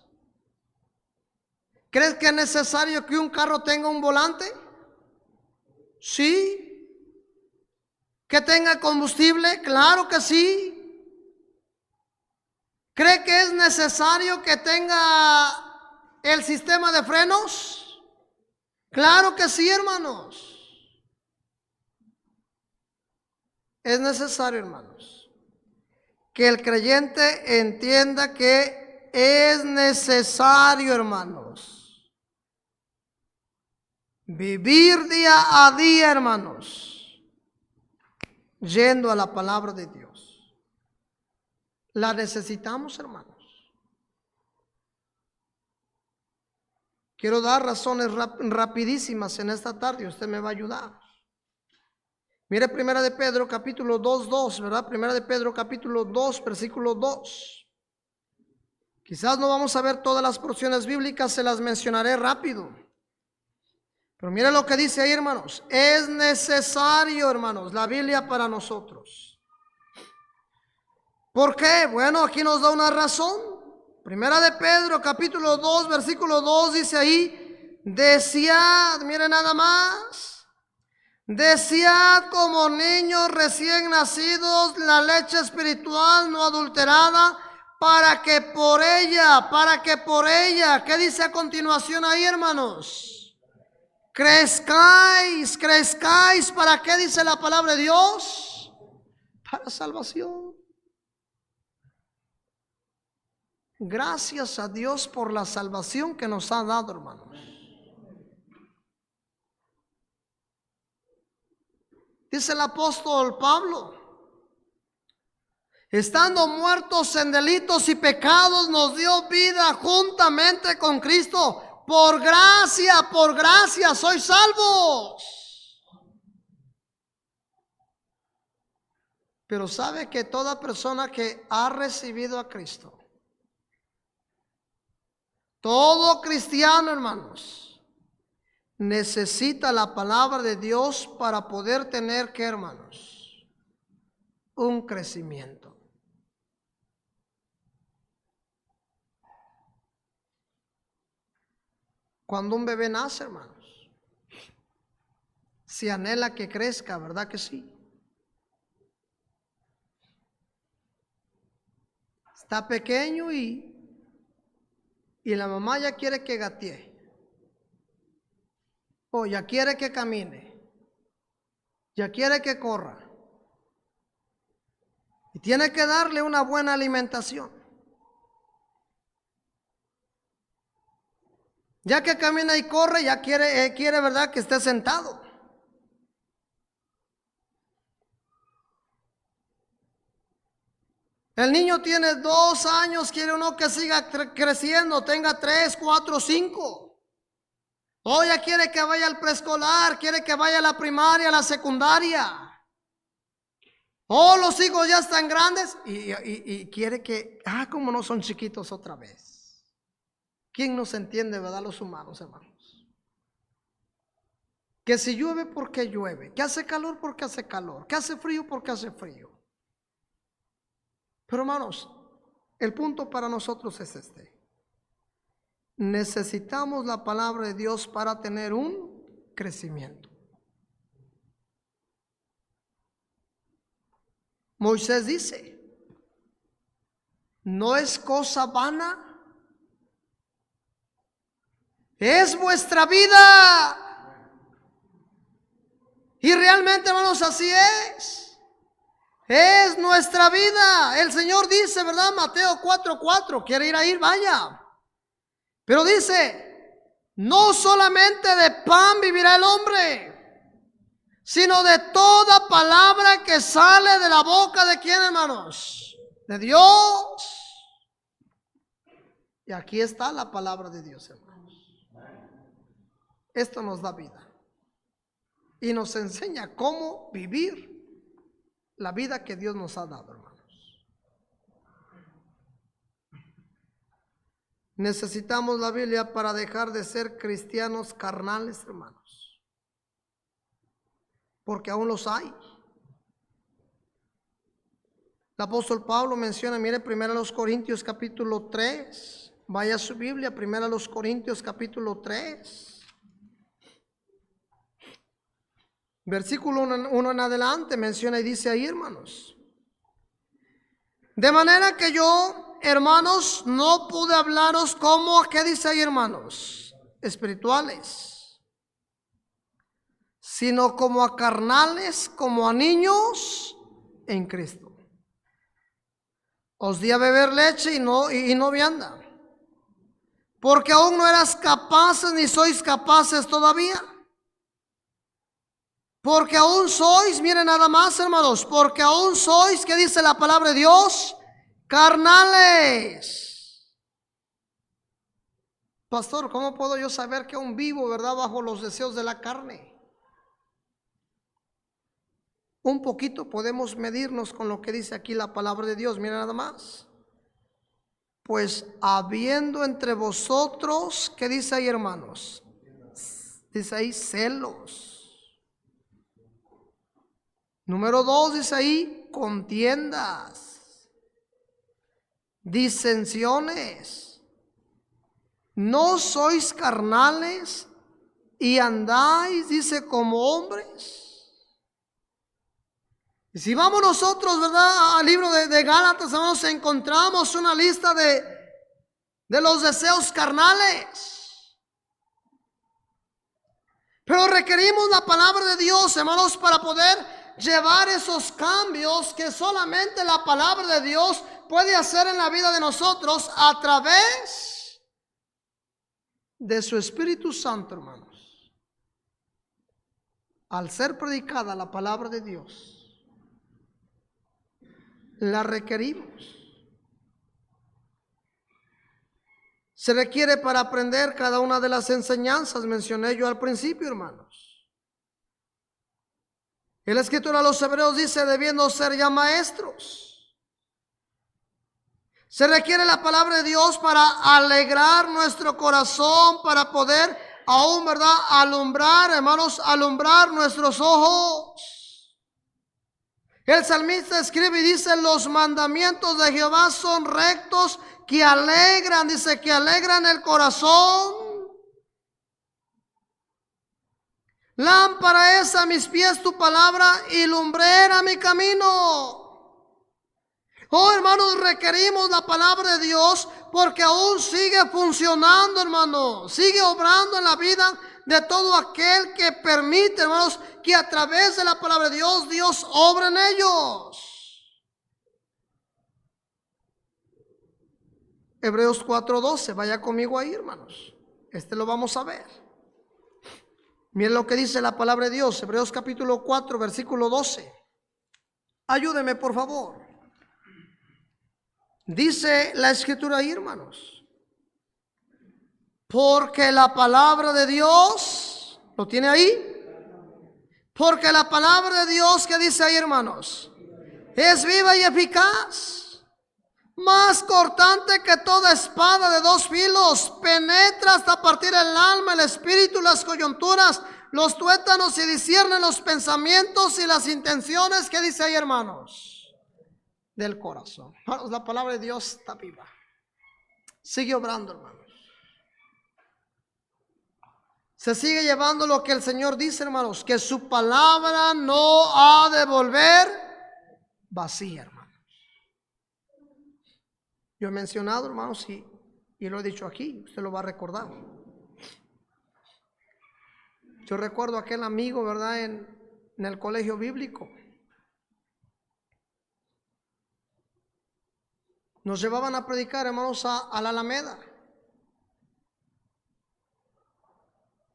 ¿Crees que es necesario que un carro tenga un volante? Sí. ¿Que tenga combustible? Claro que sí. ¿Cree que es necesario que tenga el sistema de frenos? Claro que sí, hermanos. Es necesario, hermanos, que el creyente entienda que es necesario, hermanos, vivir día a día, hermanos, yendo a la palabra de Dios. La necesitamos, hermanos. Quiero dar razones rapidísimas en esta tarde. Usted me va a ayudar. Mire Primera de Pedro capítulo 2, ¿verdad? Primera de Pedro capítulo 2, versículo 2. Quizás no vamos a ver todas las porciones bíblicas, se las mencionaré rápido. Pero mire lo que dice ahí, hermanos. Es necesario, hermanos, la Biblia para nosotros. ¿Por qué? Bueno, aquí nos da una razón. Primera de Pedro capítulo 2, versículo 2 dice ahí, desead, mire nada más. Desead como niños recién nacidos la leche espiritual no adulterada, para que por ella, ¿qué dice a continuación ahí, hermanos? Crezcáis, ¿para qué dice la palabra de Dios? Para salvación. Gracias a Dios por la salvación que nos ha dado, hermanos. Dice el apóstol Pablo, estando muertos en delitos y pecados, nos dio vida juntamente con Cristo. Por gracia, sois salvos. Pero sabe que toda persona que ha recibido a Cristo, todo cristiano, hermanos, necesita la palabra de Dios para poder tener, ¿qué, hermanos? Un crecimiento. Cuando un bebé nace, hermanos, se anhela que crezca, ¿verdad que sí? Está pequeño y la mamá ya quiere que gatee. O ya quiere que camine, ya quiere que corra. Y tiene que darle una buena alimentación. Ya que camina y corre, ya quiere, ¿verdad?, que esté sentado. El niño tiene 2 años, quiere uno que siga creciendo, tenga 3, 4, 5. O ya quiere que vaya al preescolar, quiere que vaya a la primaria, a la secundaria. O los hijos ya están grandes y quiere que, como no son chiquitos otra vez. ¿Quién nos entiende, verdad, los humanos, hermanos? Que si llueve, porque llueve. Que hace calor, porque hace calor. Que hace frío, porque hace frío. Pero, hermanos, el punto para nosotros es este. Necesitamos la palabra de Dios para tener un crecimiento. Moisés dice, no es cosa vana, es vuestra vida. Y realmente, hermanos, así es nuestra vida. El Señor dice, ¿verdad? Mateo 4:4, quiere ir ahí, vaya. Pero dice, no solamente de pan vivirá el hombre, sino de toda palabra que sale de la boca de ¿quién, hermanos? De Dios. Y aquí está la palabra de Dios, hermanos. Esto nos da vida y nos enseña cómo vivir la vida que Dios nos ha dado, hermanos. Necesitamos la Biblia para dejar de ser cristianos carnales, hermanos, porque aún los hay. El apóstol Pablo menciona, mire, 1 Corintios capítulo 3, vaya a su Biblia, 1 Corintios capítulo 3, versículo 1 en adelante, menciona y dice ahí, hermanos, de manera que yo, hermanos, no pude hablaros como, ¿qué dice ahí, hermanos? Espirituales, sino como a carnales, como a niños en Cristo. Os di a beber leche y no vianda, porque aún no eras capaces ni sois capaces todavía. Porque aún sois, miren nada más, hermanos, porque aún sois, ¿qué dice la palabra de Dios? Carnales. Pastor, ¿cómo puedo yo saber que aún vivo, verdad, bajo los deseos de la carne? Un poquito podemos medirnos con lo que dice aquí la palabra de Dios, miren nada más. Pues habiendo entre vosotros, ¿qué dice ahí, hermanos? Dice ahí celos. Número 2 dice ahí contiendas, disensiones. ¿No sois carnales y andáis, dice, como hombres? Y si vamos nosotros, ¿verdad?, al libro de Gálatas, hermanos, encontramos una lista de los deseos carnales. Pero requerimos la palabra de Dios, hermanos, para poder llevar esos cambios que solamente la palabra de Dios puede hacer en la vida de nosotros a través de su Espíritu Santo, hermanos. Al ser predicada la palabra de Dios, la requerimos. Se requiere para aprender cada una de las enseñanzas, mencioné yo al principio, hermanos. El escritor a los hebreos dice, debiendo ser ya maestros. Se requiere la palabra de Dios para alegrar nuestro corazón, para poder aún, ¿verdad?, alumbrar, hermanos, alumbrar nuestros ojos. El salmista escribe y dice, los mandamientos de Jehová son rectos, que alegran, dice, que alegran el corazón. Lámpara es a mis pies tu palabra y lumbrera mi camino. Oh, hermanos, requerimos la palabra de Dios porque aún sigue funcionando, hermano. Sigue obrando en la vida de todo aquel que permite, hermanos, que a través de la palabra de Dios, Dios obra en ellos. Hebreos 4:12, vaya conmigo ahí, hermanos. Lo vamos a ver. Miren lo que dice la palabra de Dios, Hebreos capítulo 4, versículo 12. Ayúdeme, por favor. Dice la escritura ahí, hermanos. Porque la palabra de Dios, ¿lo tiene ahí? Porque la palabra de Dios, ¿qué dice ahí, hermanos? Es viva y eficaz, más cortante que toda espada de dos filos, penetra hasta partir el alma, el espíritu, las coyunturas, los tuétanos, y discierne los pensamientos y las intenciones, ¿qué dice ahí, hermanos? Del corazón. Hermanos, la palabra de Dios está viva, sigue obrando, hermanos. Se sigue llevando lo que el Señor dice, hermanos, que su palabra no ha de volver vacía, hermanos. Yo he mencionado, hermanos, y lo he dicho aquí, usted lo va a recordar. Yo recuerdo aquel amigo, ¿verdad?, en el colegio bíblico. Nos llevaban a predicar, hermanos, a la Alameda.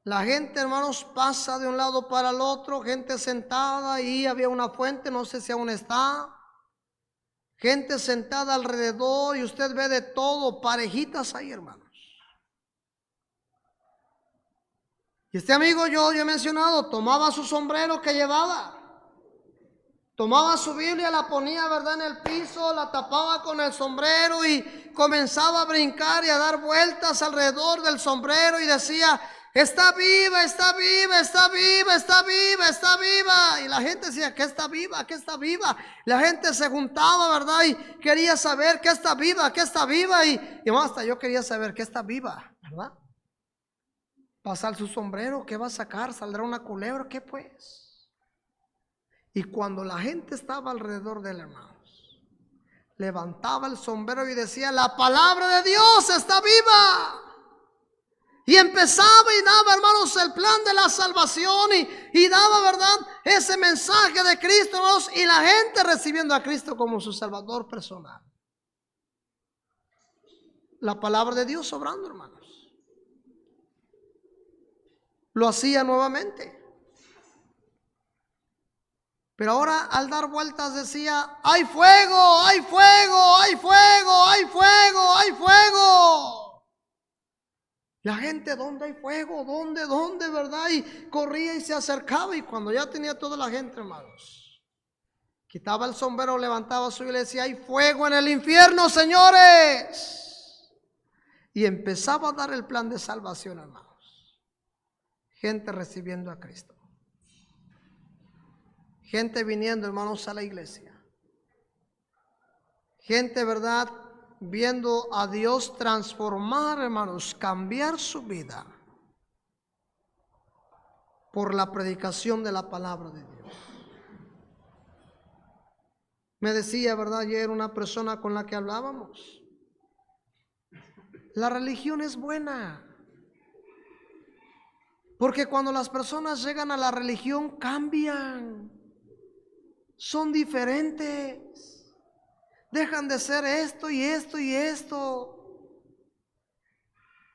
La gente, hermanos, pasa de un lado para el otro, gente sentada, y había una fuente, no sé si aún está. Gente sentada alrededor, y usted ve de todo, parejitas ahí, hermanos. Y este amigo, yo he mencionado, tomaba su sombrero que llevaba, tomaba su Biblia, la ponía, ¿verdad?, en el piso, la tapaba con el sombrero y comenzaba a brincar y a dar vueltas alrededor del sombrero y decía, está viva, está viva, está viva, está viva, está viva. Y la gente decía, ¿qué está viva? ¿Qué está viva? La gente se juntaba, ¿verdad?, y quería saber qué está viva, qué está viva. Y hasta yo quería saber qué está viva, ¿verdad? Pasar su sombrero, ¿qué va a sacar? ¿Saldrá una culebra? ¿Qué pues? Y cuando la gente estaba alrededor de él, hermanos, levantaba el sombrero y decía: la palabra de Dios está viva. Y empezaba y daba, hermanos, el plan de la salvación y daba, ¿verdad?, ese mensaje de Cristo, hermanos, y la gente recibiendo a Cristo como su Salvador personal. La palabra de Dios obrando, hermanos. Lo hacía nuevamente. Pero ahora al dar vueltas decía: hay fuego, hay fuego, hay fuego, hay fuego, hay fuego. La gente: ¿dónde hay fuego? ¿Dónde, verdad? Y corría y se acercaba, y cuando ya tenía toda la gente, hermanos, quitaba el sombrero, levantaba su iglesia: hay fuego en el infierno, señores. Y empezaba a dar el plan de salvación, hermanos. Gente recibiendo a Cristo. Gente viniendo, hermanos, a la iglesia. Gente, ¿verdad?, viendo a Dios transformar, hermanos, cambiar su vida por la predicación de la palabra de Dios. Me decía, ¿verdad?, ayer una persona con la que hablábamos: la religión es buena, porque cuando las personas llegan a la religión cambian, son diferentes, dejan de ser esto y esto y esto.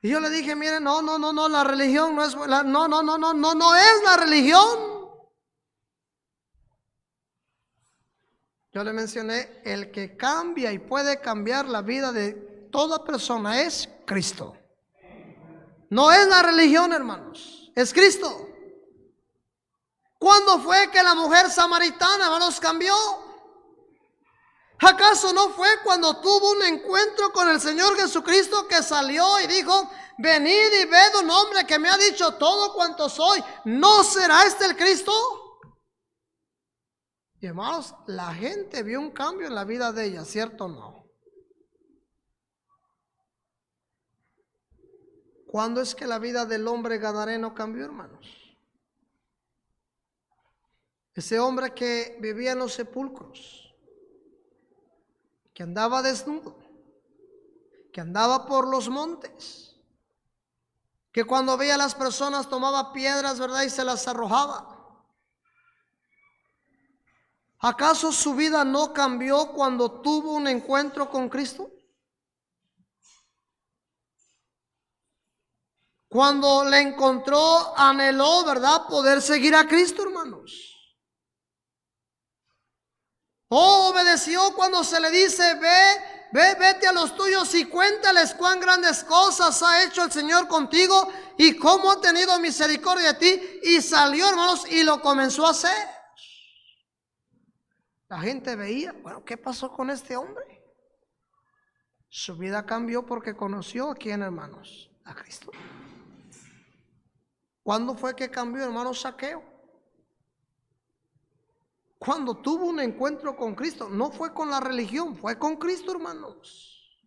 Y yo le dije: mire, no, la religión no es buena, no es la religión. Yo le mencioné: el que cambia y puede cambiar la vida de toda persona es Cristo. No es la religión, hermanos, es Cristo. ¿Cuándo fue que la mujer samaritana, hermanos, cambió? ¿Acaso no fue cuando tuvo un encuentro con el Señor Jesucristo, que salió y dijo: venid y ved un hombre que me ha dicho todo cuanto soy? ¿No será este el Cristo? Y, hermanos, la gente vio un cambio en la vida de ella, ¿cierto o no? ¿Cuándo es que la vida del hombre gadareno cambió, hermanos? Ese hombre que vivía en los sepulcros, que andaba desnudo, que andaba por los montes, que cuando veía a las personas tomaba piedras, ¿verdad?, y se las arrojaba. ¿Acaso su vida no cambió cuando tuvo un encuentro con Cristo? Cuando le encontró, anheló, ¿verdad?, poder seguir a Cristo, hermanos. Obedeció cuando se le dice: vete a los tuyos y cuéntales cuán grandes cosas ha hecho el Señor contigo y cómo ha tenido misericordia de ti. Y salió, hermanos, y lo comenzó a hacer. La gente veía: bueno, ¿qué pasó con este hombre? Su vida cambió porque conoció a quién, hermanos, a Cristo. ¿Cuándo fue que cambió, hermanos, Zaqueo? Cuando tuvo un encuentro con Cristo. No fue con la religión, fue con Cristo, hermanos.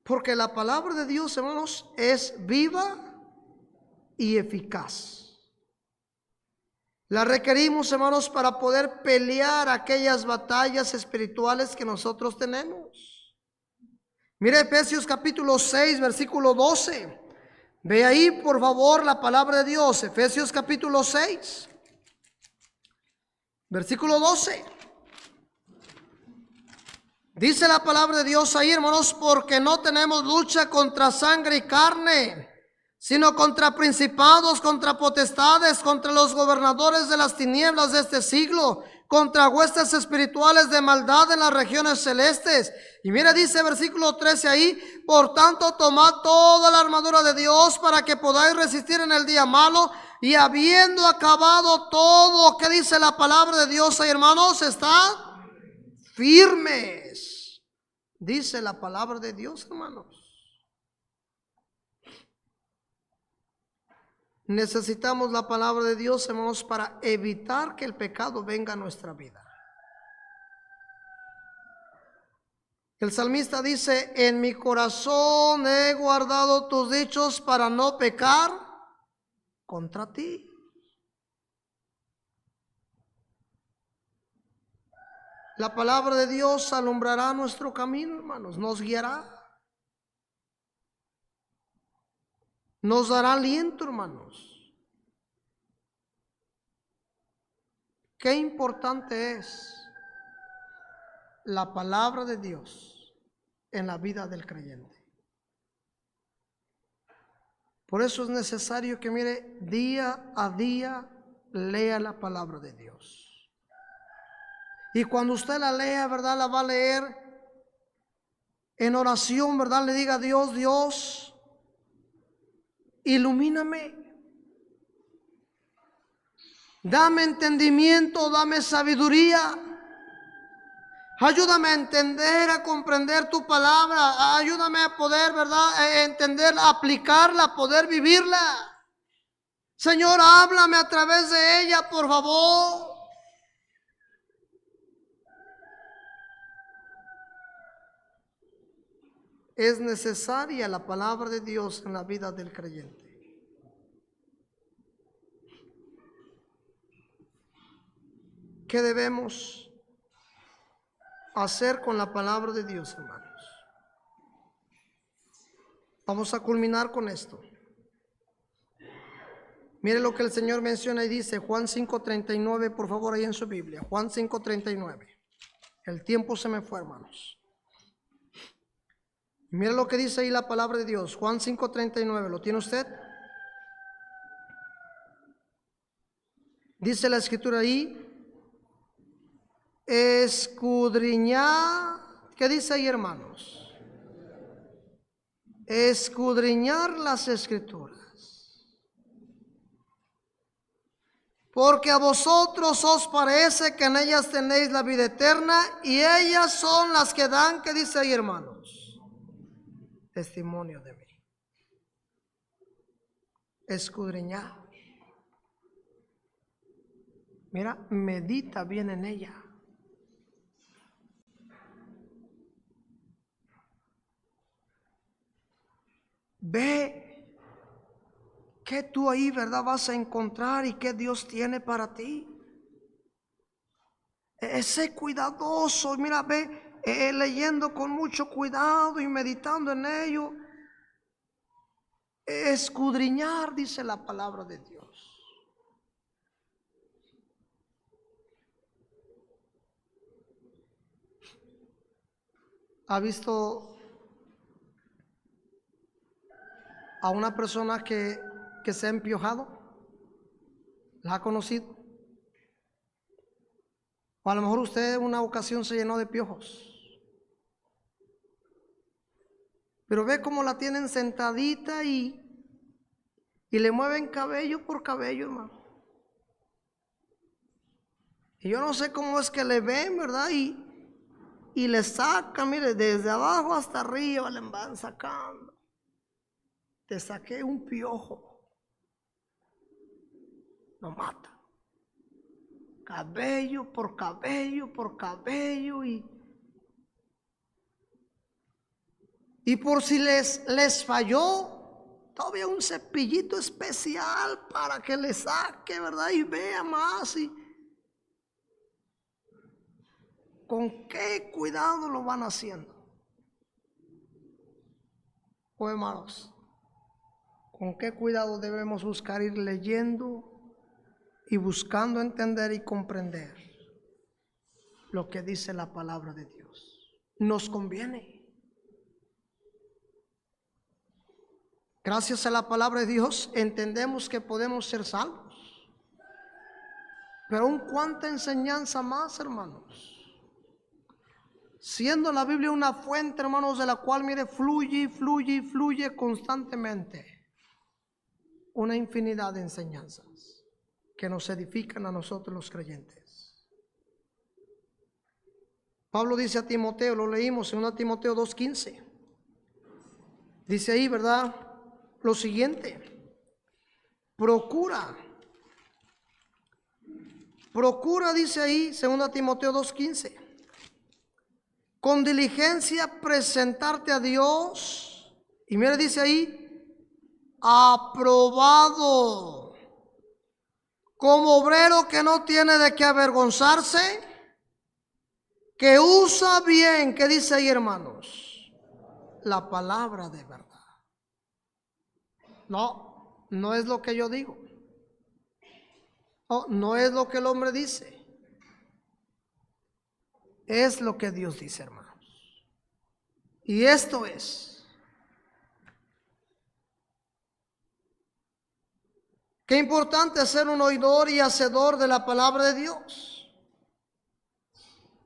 Porque la palabra de Dios, hermanos, es viva y eficaz. La requerimos, hermanos, para poder pelear aquellas batallas espirituales que nosotros tenemos. Mire Efesios capítulo 6, versículo 12. Ve ahí, por favor, la palabra de Dios. Efesios capítulo 6, versículo 12. Dice la palabra de Dios ahí, hermanos: porque no tenemos lucha contra sangre y carne, sino contra principados, contra potestades, contra los gobernadores de las tinieblas de este siglo, contra huestes espirituales de maldad en las regiones celestes. Y mira, dice versículo 13 ahí: por tanto, tomad toda la armadura de Dios para que podáis resistir en el día malo, y habiendo acabado todo, ¿qué dice la palabra de Dios ahí, hermanos? Está firmes. Dice la palabra de Dios, hermanos. Necesitamos la palabra de Dios, hermanos, para evitar que el pecado venga a nuestra vida. El salmista dice: en mi corazón he guardado tus dichos para no pecar contra ti. La palabra de Dios alumbrará nuestro camino, hermanos, nos guiará. Nos dará aliento, hermanos. Qué importante es la palabra de Dios en la vida del creyente. Por eso es necesario que mire, día a día lea la palabra de Dios. Y cuando usted la lea, ¿verdad? La va a leer en oración, ¿verdad? Le diga a Dios, Dios, ilumíname. Dame entendimiento, dame sabiduría. Ayúdame a entender, a comprender tu palabra. Ayúdame a poder, ¿verdad? Entenderla, aplicarla, poder vivirla. Señor, háblame a través de ella, por favor. Es necesaria la palabra de Dios en la vida del creyente. ¿Qué debemos hacer con la palabra de Dios, hermanos? Vamos a culminar con esto. Mire lo que el Señor menciona y dice, Juan 5:39, por favor, ahí en su Biblia. Juan 5:39. El tiempo se me fue, hermanos. Mire lo que dice ahí la palabra de Dios. Juan 5:39. ¿Lo tiene usted? Dice la escritura ahí. Escudriñar. ¿Qué dice ahí, hermanos? Escudriñar las escrituras. Porque a vosotros os parece que en ellas tenéis la vida eterna, y ellas son las que dan, ¿qué dice ahí, hermanos? Testimonio de mí. Escudriñar. Mira, medita bien en ella. Ve qué tú ahí, ¿verdad? Vas a encontrar y qué Dios tiene para ti. Sé cuidadoso, mira, ve leyendo con mucho cuidado y meditando en ello. Escudriñar, dice la palabra de Dios. ¿Ha visto a una persona que se ha empiojado? ¿La ha conocido? O a lo mejor usted en una ocasión se llenó de piojos. Pero ve cómo la tienen sentadita y le mueven cabello por cabello, hermano. Y yo no sé cómo es que le ven, ¿verdad? Y le sacan, mire, desde abajo hasta arriba le van sacando. Te saqué un piojo. Lo mata. Cabello por cabello por cabello y por si les falló, todavía un cepillito especial para que le saque, ¿verdad? Y vea más. Y con qué cuidado lo van haciendo. Oh, hermanos, con qué cuidado debemos buscar ir leyendo y buscando entender y comprender lo que dice la palabra de Dios. Nos conviene. Gracias a la palabra de Dios entendemos que podemos ser salvos. Pero aún cuánta enseñanza más, hermanos. Siendo la Biblia una fuente, hermanos, de la cual, mire, fluye constantemente. Una infinidad de enseñanzas que nos edifican a nosotros los creyentes. Pablo dice a Timoteo, lo leímos en 1 Timoteo 2:15. Dice ahí, ¿verdad? Lo siguiente. Procura, dice ahí, 2 Timoteo 2:15. Con diligencia presentarte a Dios. Y mira, dice ahí, aprobado, como obrero que no tiene de qué avergonzarse, que usa bien, ¿qué dice ahí, hermanos? La palabra de verdad. No, no es lo que yo digo. No, no es lo que el hombre dice. Es lo que Dios dice, hermanos. Y esto es: qué importante es ser un oidor y hacedor de la palabra de Dios.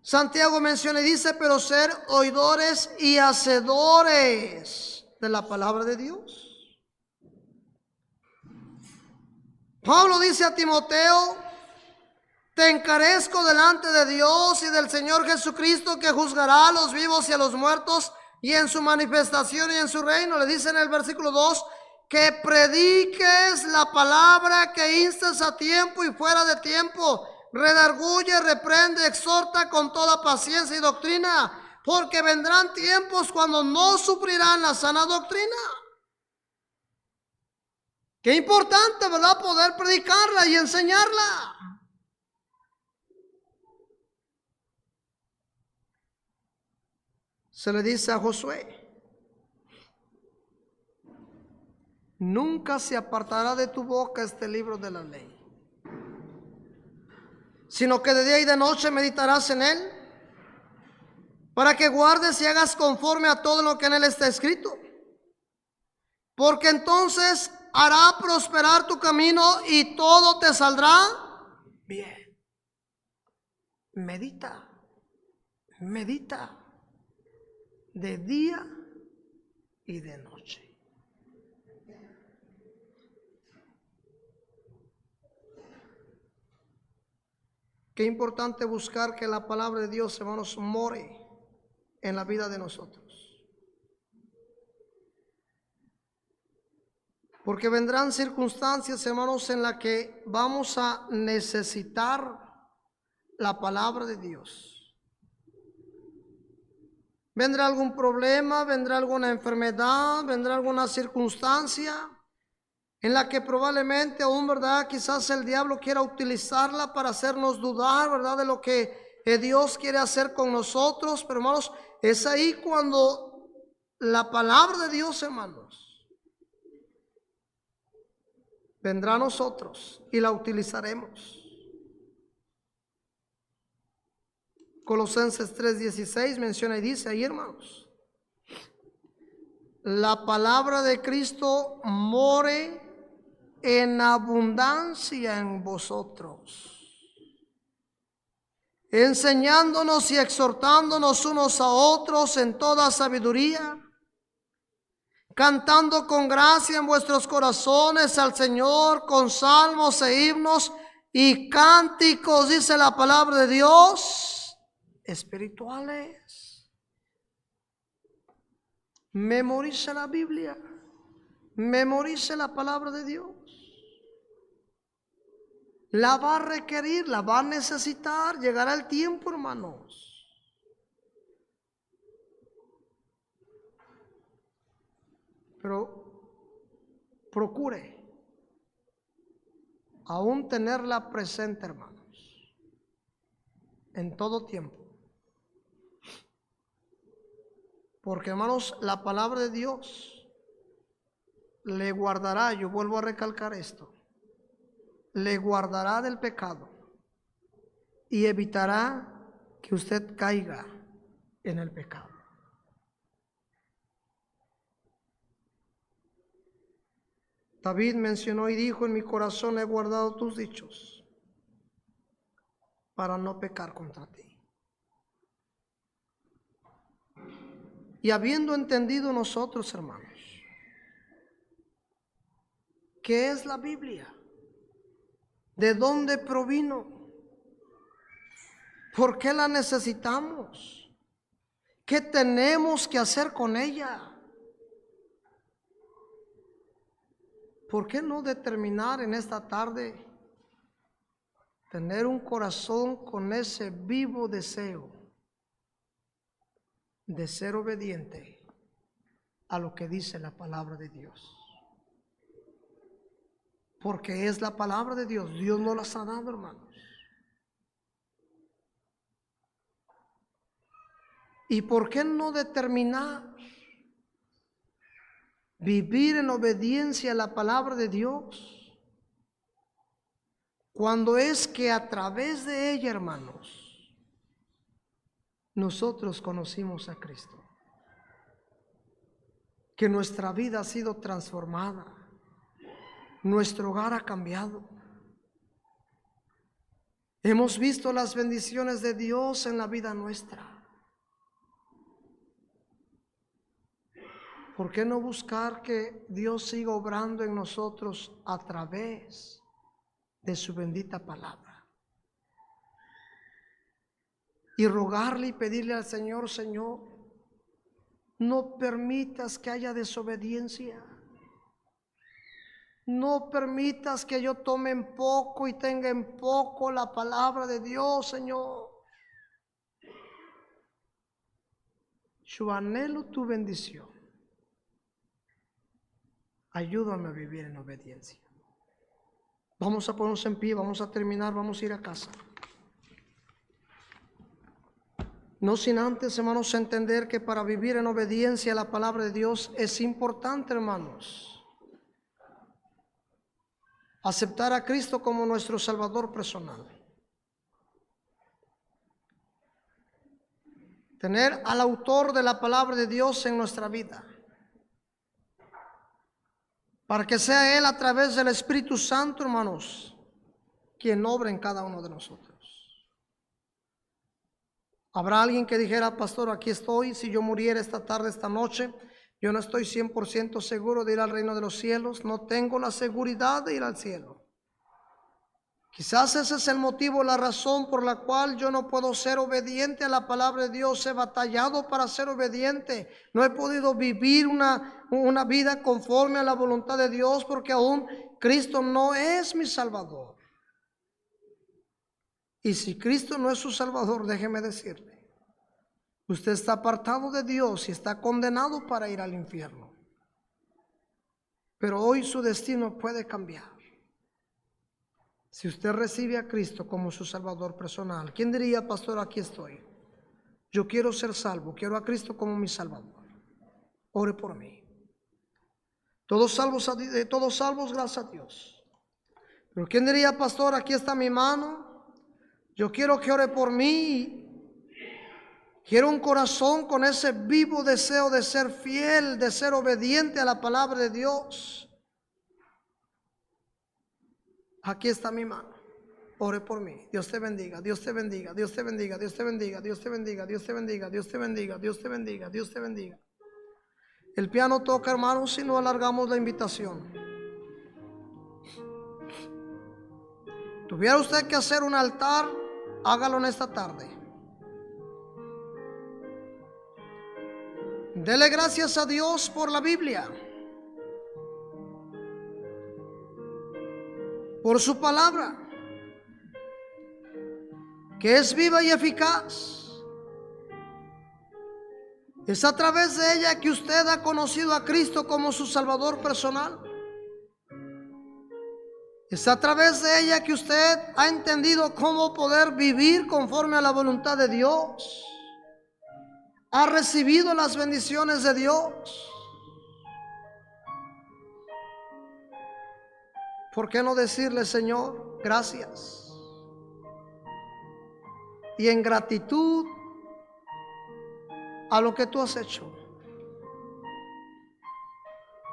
Santiago menciona y dice, pero ser oidores y hacedores de la palabra de Dios. Pablo dice a Timoteo: te encarezco delante de Dios y del Señor Jesucristo, que juzgará a los vivos y a los muertos, y en su manifestación y en su reino. Le dice en el versículo 2, que prediques la palabra, que instes a tiempo y fuera de tiempo, redarguye, reprende, exhorta con toda paciencia y doctrina, porque vendrán tiempos cuando no sufrirán la sana doctrina. Qué importante, ¿verdad?, poder predicarla y enseñarla. Se le dice a Josué: nunca se apartará de tu boca este libro de la ley, sino que de día y de noche meditarás en él, para que guardes y hagas conforme a todo lo que en él está escrito, porque entonces hará prosperar tu camino y todo te saldrá bien. Medita, medita de día y de noche. Qué importante buscar que la palabra de Dios, hermanos, more en la vida de nosotros. Porque vendrán circunstancias, hermanos, en las que vamos a necesitar la palabra de Dios. Vendrá algún problema, vendrá alguna enfermedad, vendrá alguna circunstancia en la que probablemente aún, ¿verdad?, quizás el diablo quiera utilizarla para hacernos dudar, ¿verdad?, de lo que Dios quiere hacer con nosotros. Pero, hermanos, es ahí cuando la palabra de Dios, hermanos, vendrá a nosotros y la utilizaremos. Colosenses 3:16 menciona y dice ahí, hermanos: la palabra de Cristo more en abundancia en vosotros, enseñándonos y exhortándonos unos a otros en toda sabiduría, cantando con gracia en vuestros corazones al Señor con salmos e himnos y cánticos, dice la palabra de Dios, espirituales. Memorice la Biblia, memorice la palabra de Dios. La va a requerir, la va a necesitar. Llegará el tiempo, hermanos. Pero procure aún tenerla presente, hermanos, en todo tiempo. Porque, hermanos, la palabra de Dios le guardará, yo vuelvo a recalcar esto, le guardará del pecado y evitará que usted caiga en el pecado. David mencionó y dijo: en mi corazón he guardado tus dichos para no pecar contra ti. Y habiendo entendido nosotros, hermanos, ¿qué es la Biblia? ¿De dónde provino? ¿Por qué la necesitamos? ¿Qué tenemos que hacer con ella? ¿Por qué no determinar en esta tarde tener un corazón con ese vivo deseo de ser obediente a lo que dice la palabra de Dios? Porque es la palabra de Dios. Dios nos las ha dado, hermanos. ¿Y por qué no determinar vivir en obediencia a la palabra de Dios? Cuando es que a través de ella, hermanos, nosotros conocimos a Cristo. Que nuestra vida ha sido transformada. Nuestro hogar ha cambiado. Hemos visto las bendiciones de Dios en la vida nuestra. ¿Por qué no buscar que Dios siga obrando en nosotros a través de su bendita palabra? Y rogarle y pedirle al Señor: Señor, no permitas que haya desobediencia. No permitas que yo tome en poco y tenga en poco la palabra de Dios, Señor. Yo anhelo tu bendición. Ayúdame a vivir en obediencia. Vamos a ponernos en pie, vamos a terminar, vamos a ir a casa. No sin antes, hermanos, entender que para vivir en obediencia a la palabra de Dios es importante, hermanos, aceptar a Cristo como nuestro Salvador personal. Tener al autor de la palabra de Dios en nuestra vida, para que sea Él a través del Espíritu Santo, hermanos, quien obra en cada uno de nosotros. Habrá alguien que dijera: pastor, aquí estoy, si yo muriera esta tarde, esta noche, yo no estoy 100% seguro de ir al reino de los cielos, no tengo la seguridad de ir al cielo. Quizás ese es el motivo, la razón por la cual yo no puedo ser obediente a la palabra de Dios. He batallado para ser obediente, no he podido vivir una vida conforme a la voluntad de Dios, porque aún Cristo no es mi Salvador. Y si Cristo no es su Salvador, déjeme decirle, usted está apartado de Dios y está condenado para ir al infierno. Pero hoy su destino puede cambiar. Si usted recibe a Cristo como su Salvador personal, ¿quién diría: pastor, aquí estoy, yo quiero ser salvo, quiero a Cristo como mi Salvador? Ore por mí. Todos salvos, gracias a Dios. Pero ¿quién diría: pastor, aquí está mi mano, yo quiero que ore por mí? Quiero un corazón con ese vivo deseo de ser fiel, de ser obediente a la palabra de Dios. Aquí está mi mano, ore por mí. Dios te bendiga, Dios te bendiga, Dios te bendiga, Dios te bendiga, Dios te bendiga, Dios te bendiga, Dios te bendiga, Dios te bendiga, Dios te bendiga. El piano toca, hermanos, si no alargamos la invitación. Tuviera usted que hacer un altar, hágalo en esta tarde. Dele gracias a Dios por la Biblia, por su palabra, que es viva y eficaz. Es a través de ella que usted ha conocido a Cristo como su Salvador personal. Es a través de ella que usted ha entendido cómo poder vivir conforme a la voluntad de Dios. Ha recibido las bendiciones de Dios. ¿Por qué no decirle: Señor, gracias? Y en gratitud a lo que tú has hecho,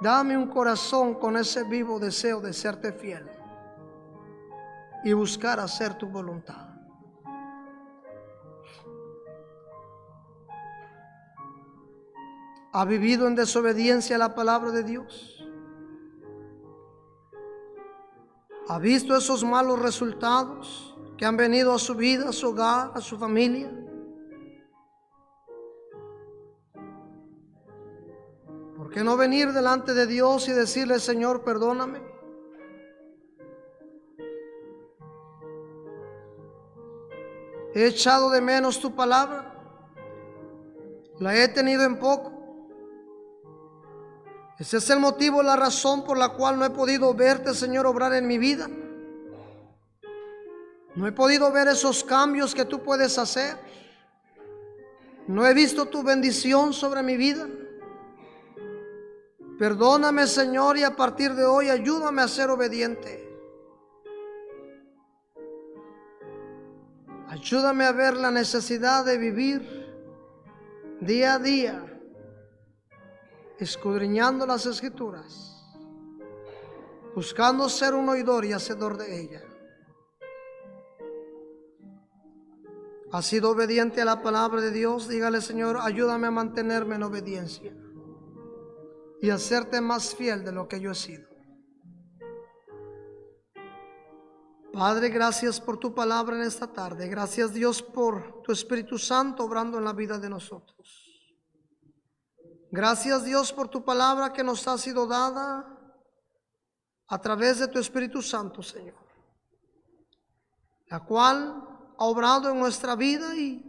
dame un corazón con ese vivo deseo de serte fiel y buscar hacer tu voluntad. ¿Ha vivido en desobediencia a la palabra de Dios? ¿Ha visto esos malos resultados que han venido a su vida, a su hogar, a su familia? ¿Por qué no venir delante de Dios y decirle: Señor, perdóname? He echado de menos tu palabra, la he tenido en poco. Ese es el motivo, la razón por la cual no he podido verte, Señor, obrar en mi vida. No he podido ver esos cambios que tú puedes hacer. No he visto tu bendición sobre mi vida. Perdóname, Señor, y a partir de hoy ayúdame a ser obediente. Ayúdame a ver la necesidad de vivir día a día, escudriñando las Escrituras, buscando ser un oidor y hacedor de ella. ¿Has sido obediente a la palabra de Dios? Dígale: Señor, ayúdame a mantenerme en obediencia y a serte más fiel de lo que yo he sido. Padre, gracias por tu palabra en esta tarde. Gracias, Dios, por tu Espíritu Santo obrando en la vida de nosotros. Gracias, Dios, por tu palabra que nos ha sido dada a través de tu Espíritu Santo, Señor, la cual ha obrado en nuestra vida y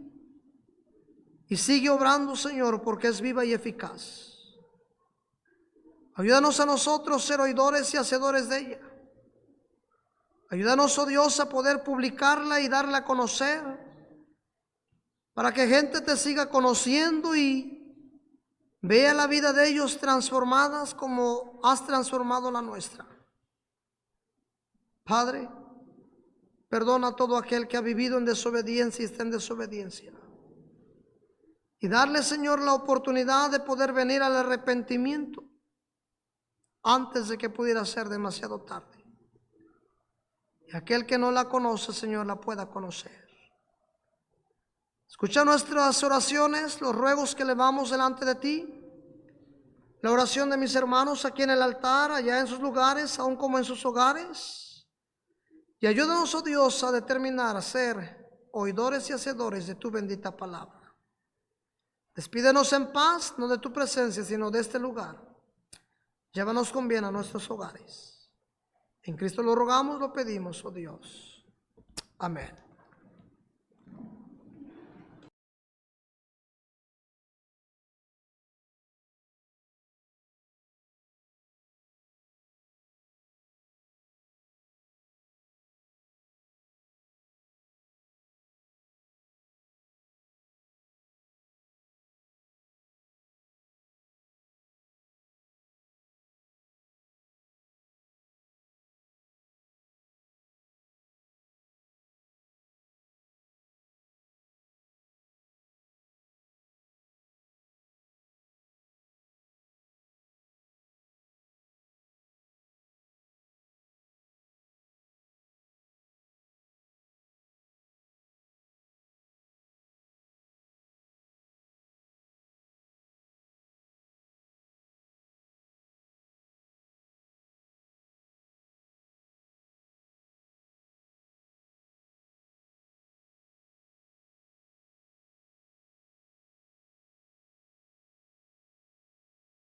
sigue obrando, Señor, porque es viva y eficaz. Ayúdanos a nosotros ser oidores y hacedores de ella. Ayúdanos, oh Dios, a poder publicarla y darla a conocer, para que gente te siga conociendo y vea la vida de ellos transformadas como has transformado la nuestra. Padre, perdona a todo aquel que ha vivido en desobediencia y está en desobediencia. Y darle, Señor, la oportunidad de poder venir al arrepentimiento antes de que pudiera ser demasiado tarde. Y aquel que no la conoce, Señor, la pueda conocer. Escucha nuestras oraciones, los ruegos que elevamos delante de ti, la oración de mis hermanos aquí en el altar, allá en sus lugares, aún como en sus hogares. Y ayúdanos, oh Dios, a determinar a ser oidores y hacedores de tu bendita palabra. Despídenos en paz, no de tu presencia, sino de este lugar. Llévanos con bien a nuestros hogares. En Cristo lo rogamos, lo pedimos, oh Dios. Amén.